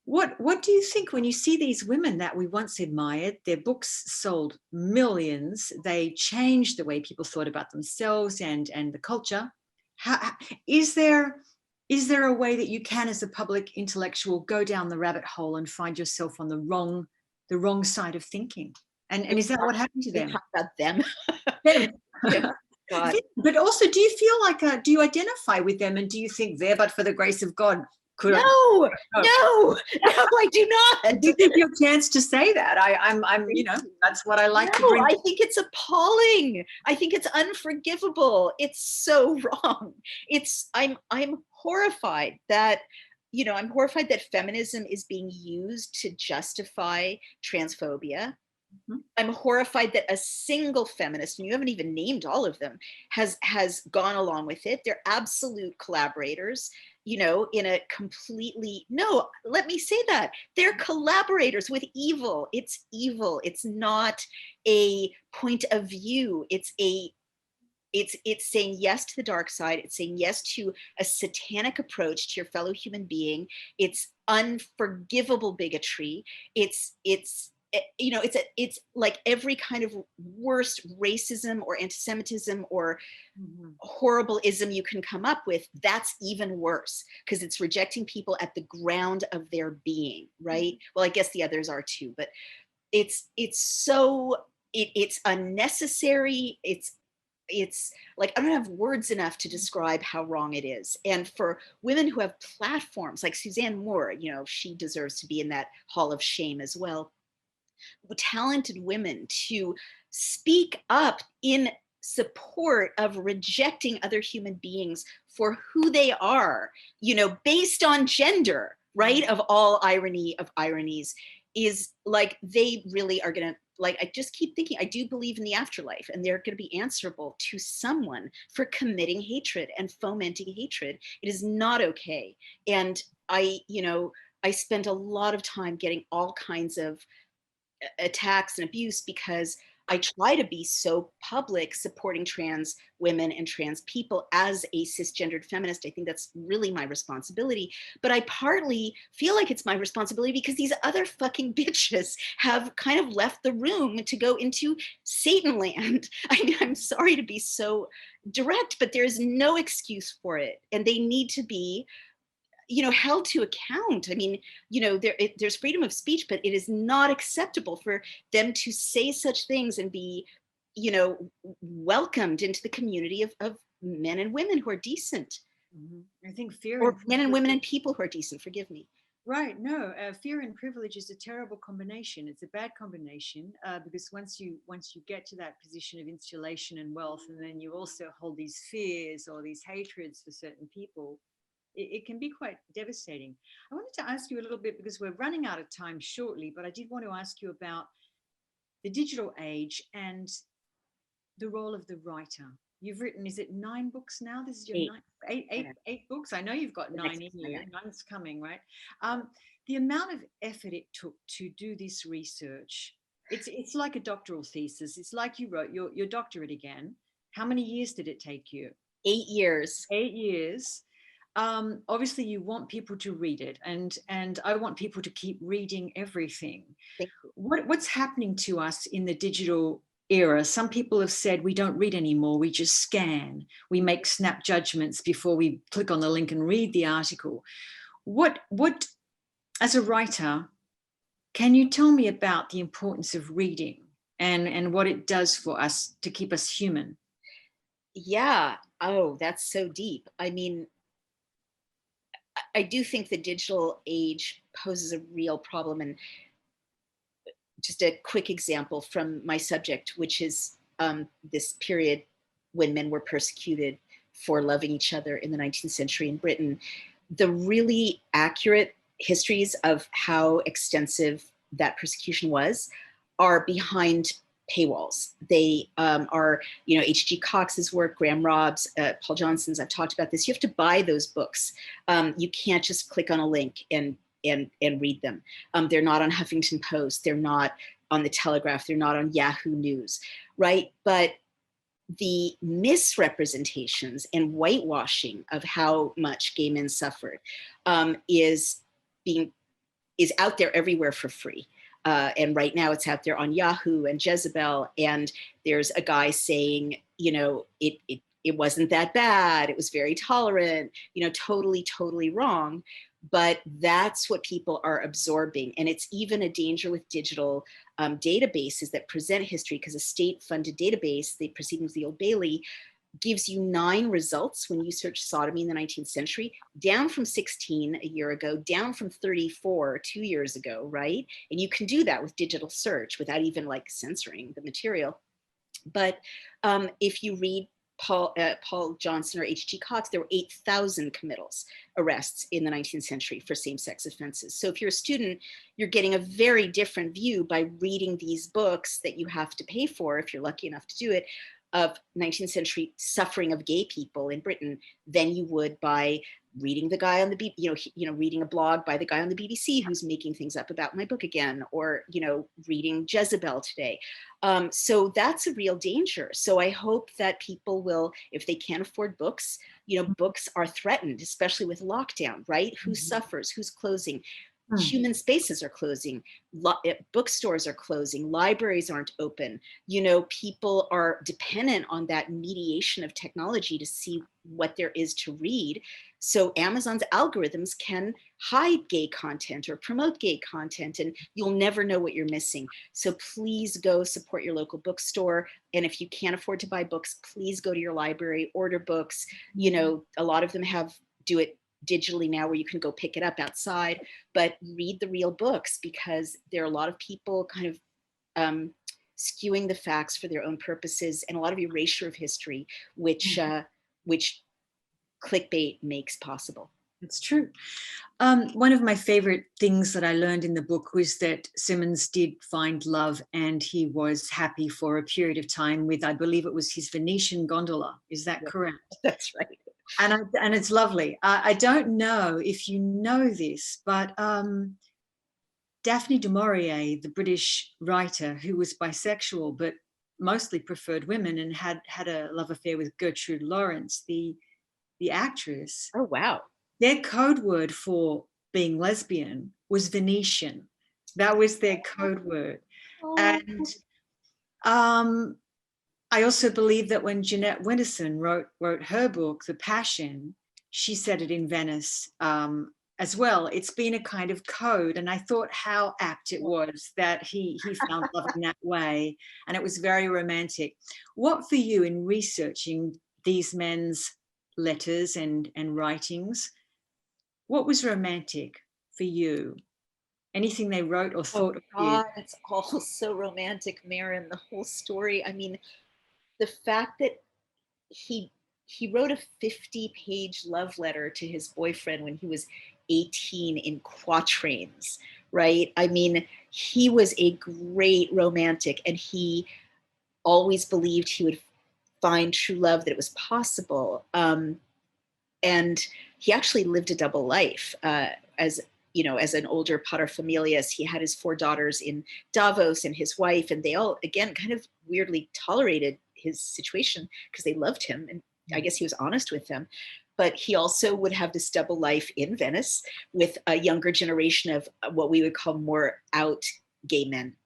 What do you think when you see these women that we once admired? Their books sold millions. They changed the way people thought about themselves and the culture. Is there a way that you can, as a public intellectual, go down the rabbit hole and find yourself on the wrong side of thinking? And is that what happened to them? Talk about them. Yeah. God. But also, do you feel like, do you identify with them, and do you think there, but for the grace of God, No, I do not. Do you give you a chance to say that? I'm that's what I like to bring. I think it's appalling. I think it's unforgivable. It's so wrong. I'm horrified that, I'm horrified that feminism is being used to justify transphobia. Mm-hmm. I'm horrified that a single feminist, and you haven't even named all of them, has gone along with it. They're absolute collaborators. In a completely, no, let me say that. They're collaborators with evil. It's evil. It's not a point of view. It's a it's saying yes to the dark side. It's saying yes to a satanic approach to your fellow human being. It's unforgivable bigotry. It's you know, it's like every kind of worst racism or anti-Semitism or horrible ism you can come up with. That's even worse because it's rejecting people at the ground of their being, right? Well, I guess the others are too, but it's so it's unnecessary. It's like I don't have words enough to describe how wrong it is. And for women who have platforms like Suzanne Moore, you know, she deserves to be in that hall of shame as well. Talented women to speak up in support of rejecting other human beings for who they are, you know, based on gender, right? Of all irony of ironies, is like they really are going to, like, I just keep thinking, I do believe in the afterlife and they're going to be answerable to someone for committing hatred and fomenting hatred. It is not okay. And you know, I spent a lot of time getting all kinds of attacks and abuse because I try to be so public supporting trans women and trans people as a cisgendered feminist. I think that's really my responsibility. But I partly feel like it's my responsibility because these other fucking bitches have kind of left the room to go into Satan land. I mean, I'm sorry to be so direct, but there's no excuse for it. And they need to be, you know, held to account. I mean, you know, there's freedom of speech, but it is not acceptable for them to say such things and be, you know, welcomed into the community of men and women who are decent. I think fear Or and men and women and people who are decent, forgive me. right. No, fear and privilege is a terrible combination. It's a bad combination because once you get to that position of installation and wealth, and then you also hold these fears or these hatreds for certain people, it can be quite devastating. I wanted to ask you a little bit because we're running out of time shortly, but I did want to ask you about the digital age and the role of the writer. You've written, is it 9 books now? This is your Eight. eight books. I know you've got The nine next in one, you. Nine's coming, right? The amount of effort it took to do this research, it's like a doctoral thesis. It's like you wrote your doctorate again. How many years did it take you? 8 years. 8 years. Obviously you want people to read it, and I want people to keep reading everything. Thank you. What's happening to us in the digital era? Some people have said we don't read anymore, we just scan, we make snap judgments before we click on the link and read the article. What as a writer, can you tell me about the importance of reading and what it does for us to keep us human? Yeah. Oh, that's so deep. I mean, I do think the digital age poses a real problem. And just a quick example from my subject, which is this period when men were persecuted for loving each other in the 19th century in Britain. The really accurate histories of how extensive that persecution was are behind paywalls. They are, you know, H.G. Cox's work, Graham Robb's, Paul Johnson's. I've talked about this. You have to buy those books. You can't just click on a link and read them. They're not on Huffington Post. They're not on the Telegraph. They're not on Yahoo News, right? But the misrepresentations and whitewashing of how much gay men suffered is out there everywhere for free. And right now it's out there on Yahoo and Jezebel. And there's a guy saying, you know, it wasn't that bad. It was very tolerant, you know, totally, totally wrong. But that's what people are absorbing. And it's even a danger with digital databases that present history, because a state-funded database, the Proceedings of the Old Bailey, gives you 9 results when you search sodomy in the 19th century, down from 16 a year ago, down from 34 2 years ago, right? And you can do that with digital search without even like censoring the material. But if you read Paul Johnson or H.G. Cox, there were 8,000 committals, arrests in the 19th century for same-sex offenses. So if you're a student, you're getting a very different view by reading these books that you have to pay for if you're lucky enough to do it, of 19th century suffering of gay people in Britain than you would by reading the guy on the reading a blog by the guy on the BBC who's making things up about my book again, or reading Jezebel today. So that's a real danger. So I hope that people will, if they can't afford books, books are threatened, especially with lockdown, right? Who suffers? Who's closing? Human spaces are closing, bookstores are closing, libraries aren't open. People are dependent on that mediation of technology to see what there is to read. So Amazon's algorithms can hide gay content or promote gay content, and you'll never know what you're missing. So please go support your local bookstore. And if you can't afford to buy books, please go to your library, order books. A lot of them do it digitally now, where you can go pick it up outside, but read the real books, because there are a lot of people kind of skewing the facts for their own purposes, and a lot of erasure of history, which clickbait makes possible. It's true. One of my favorite things that I learned in the book was that Symonds did find love, and he was happy for a period of time with, I believe it was his Venetian gondola. Is that correct? That's right. And it's lovely. I don't know if you know this, but Daphne du Maurier, the British writer who was bisexual but mostly preferred women and had a love affair with Gertrude Lawrence, the actress. Oh, wow. Their code word for being lesbian was Venetian. That was their code word. And I also believe that when Jeanette Winterson wrote her book, The Passion, she said it in Venice as well. It's been a kind of code. And I thought how apt it was that he found love in that way. And it was very romantic. What for you, in researching these men's letters and writings, what was romantic for you? Anything they wrote or thought of you? It's all so romantic, Merryn, the whole story. I mean, the fact that he wrote a 50-page love letter to his boyfriend when he was 18 in quatrains, right? I mean, he was a great romantic, and he always believed he would find true love, that it was possible. And he actually lived a double life. As an older paterfamilias, he had his 4 daughters in Davos and his wife, and they all, again, kind of weirdly tolerated his situation because they loved him. And I guess he was honest with them. But he also would have this double life in Venice with a younger generation of what we would call more out gay men.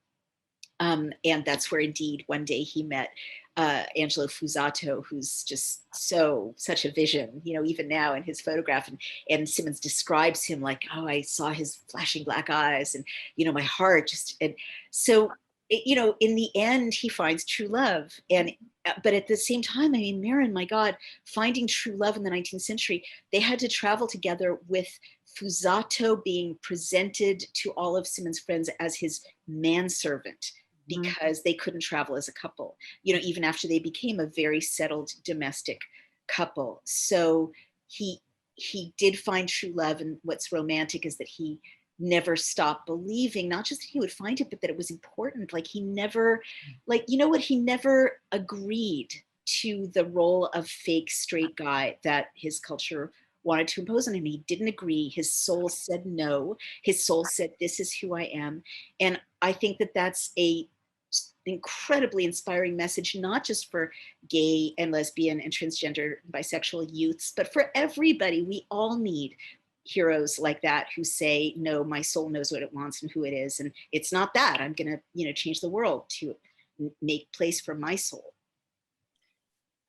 And that's where, indeed, one day he met Angelo Fusato, who's just such a vision, even now in his photograph. And Symonds describes him like, oh, I saw his flashing black eyes, and, my heart just, and so, in the end, he finds true love. But at the same time, I mean, Merryn, my God, finding true love in the 19th century, they had to travel together with Fusato being presented to all of Symonds' friends as his manservant, because they couldn't travel as a couple, even after they became a very settled domestic couple. So he did find true love. And what's romantic is that he never stopped believing, not just that he would find it, but that it was important. Like, he never, he never agreed to the role of fake straight guy that his culture wanted to impose on him. He didn't agree. His soul said no. His soul said, this is who I am. And I think that that's a incredibly inspiring message, not just for gay and lesbian and transgender and bisexual youths, but for everybody. We all need heroes like that who say, no, my soul knows what it wants and who it is. And it's not that. I'm going to, change the world to make place for my soul.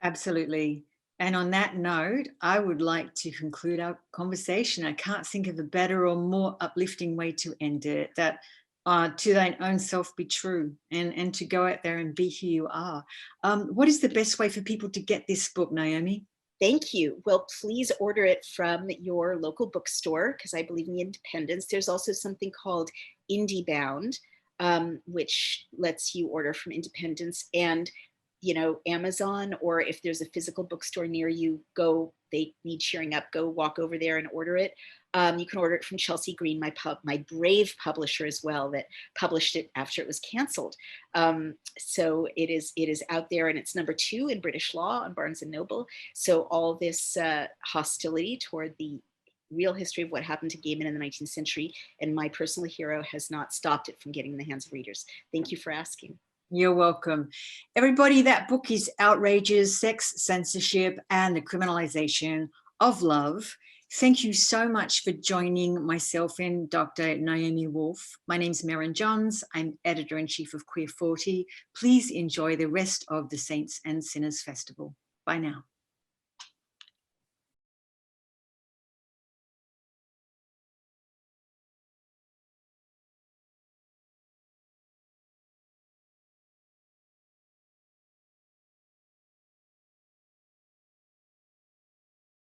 Absolutely. And on that note, I would like to conclude our conversation. I can't think of a better or more uplifting way to end it, that to thine own self be true, and to go out there and be who you are. What is the best way for people to get this book, Naomi? Thank you. Well, please order it from your local bookstore, because I believe in the independence. There's also something called IndieBound, which lets you order from independents. And Amazon, or if there's a physical bookstore near you, they need cheering up, go walk over there and order it. You can order it from Chelsea Green, my brave publisher as well, that published it after it was canceled. So it is out there, and it's #2 in British law on Barnes & Noble. So all this hostility toward the real history of what happened to gay men in the 19th century and my personal hero has not stopped it from getting in the hands of readers. Thank you for asking. You're welcome. Everybody, that book is Outrages, Sex, Censorship, and the Criminalization of Love. Thank you so much for joining myself and Dr. Naomi Wolf. My name's Merryn Johns. I'm Editor-in-Chief of Queer 40. Please enjoy the rest of the Saints and Sinners Festival. Bye now.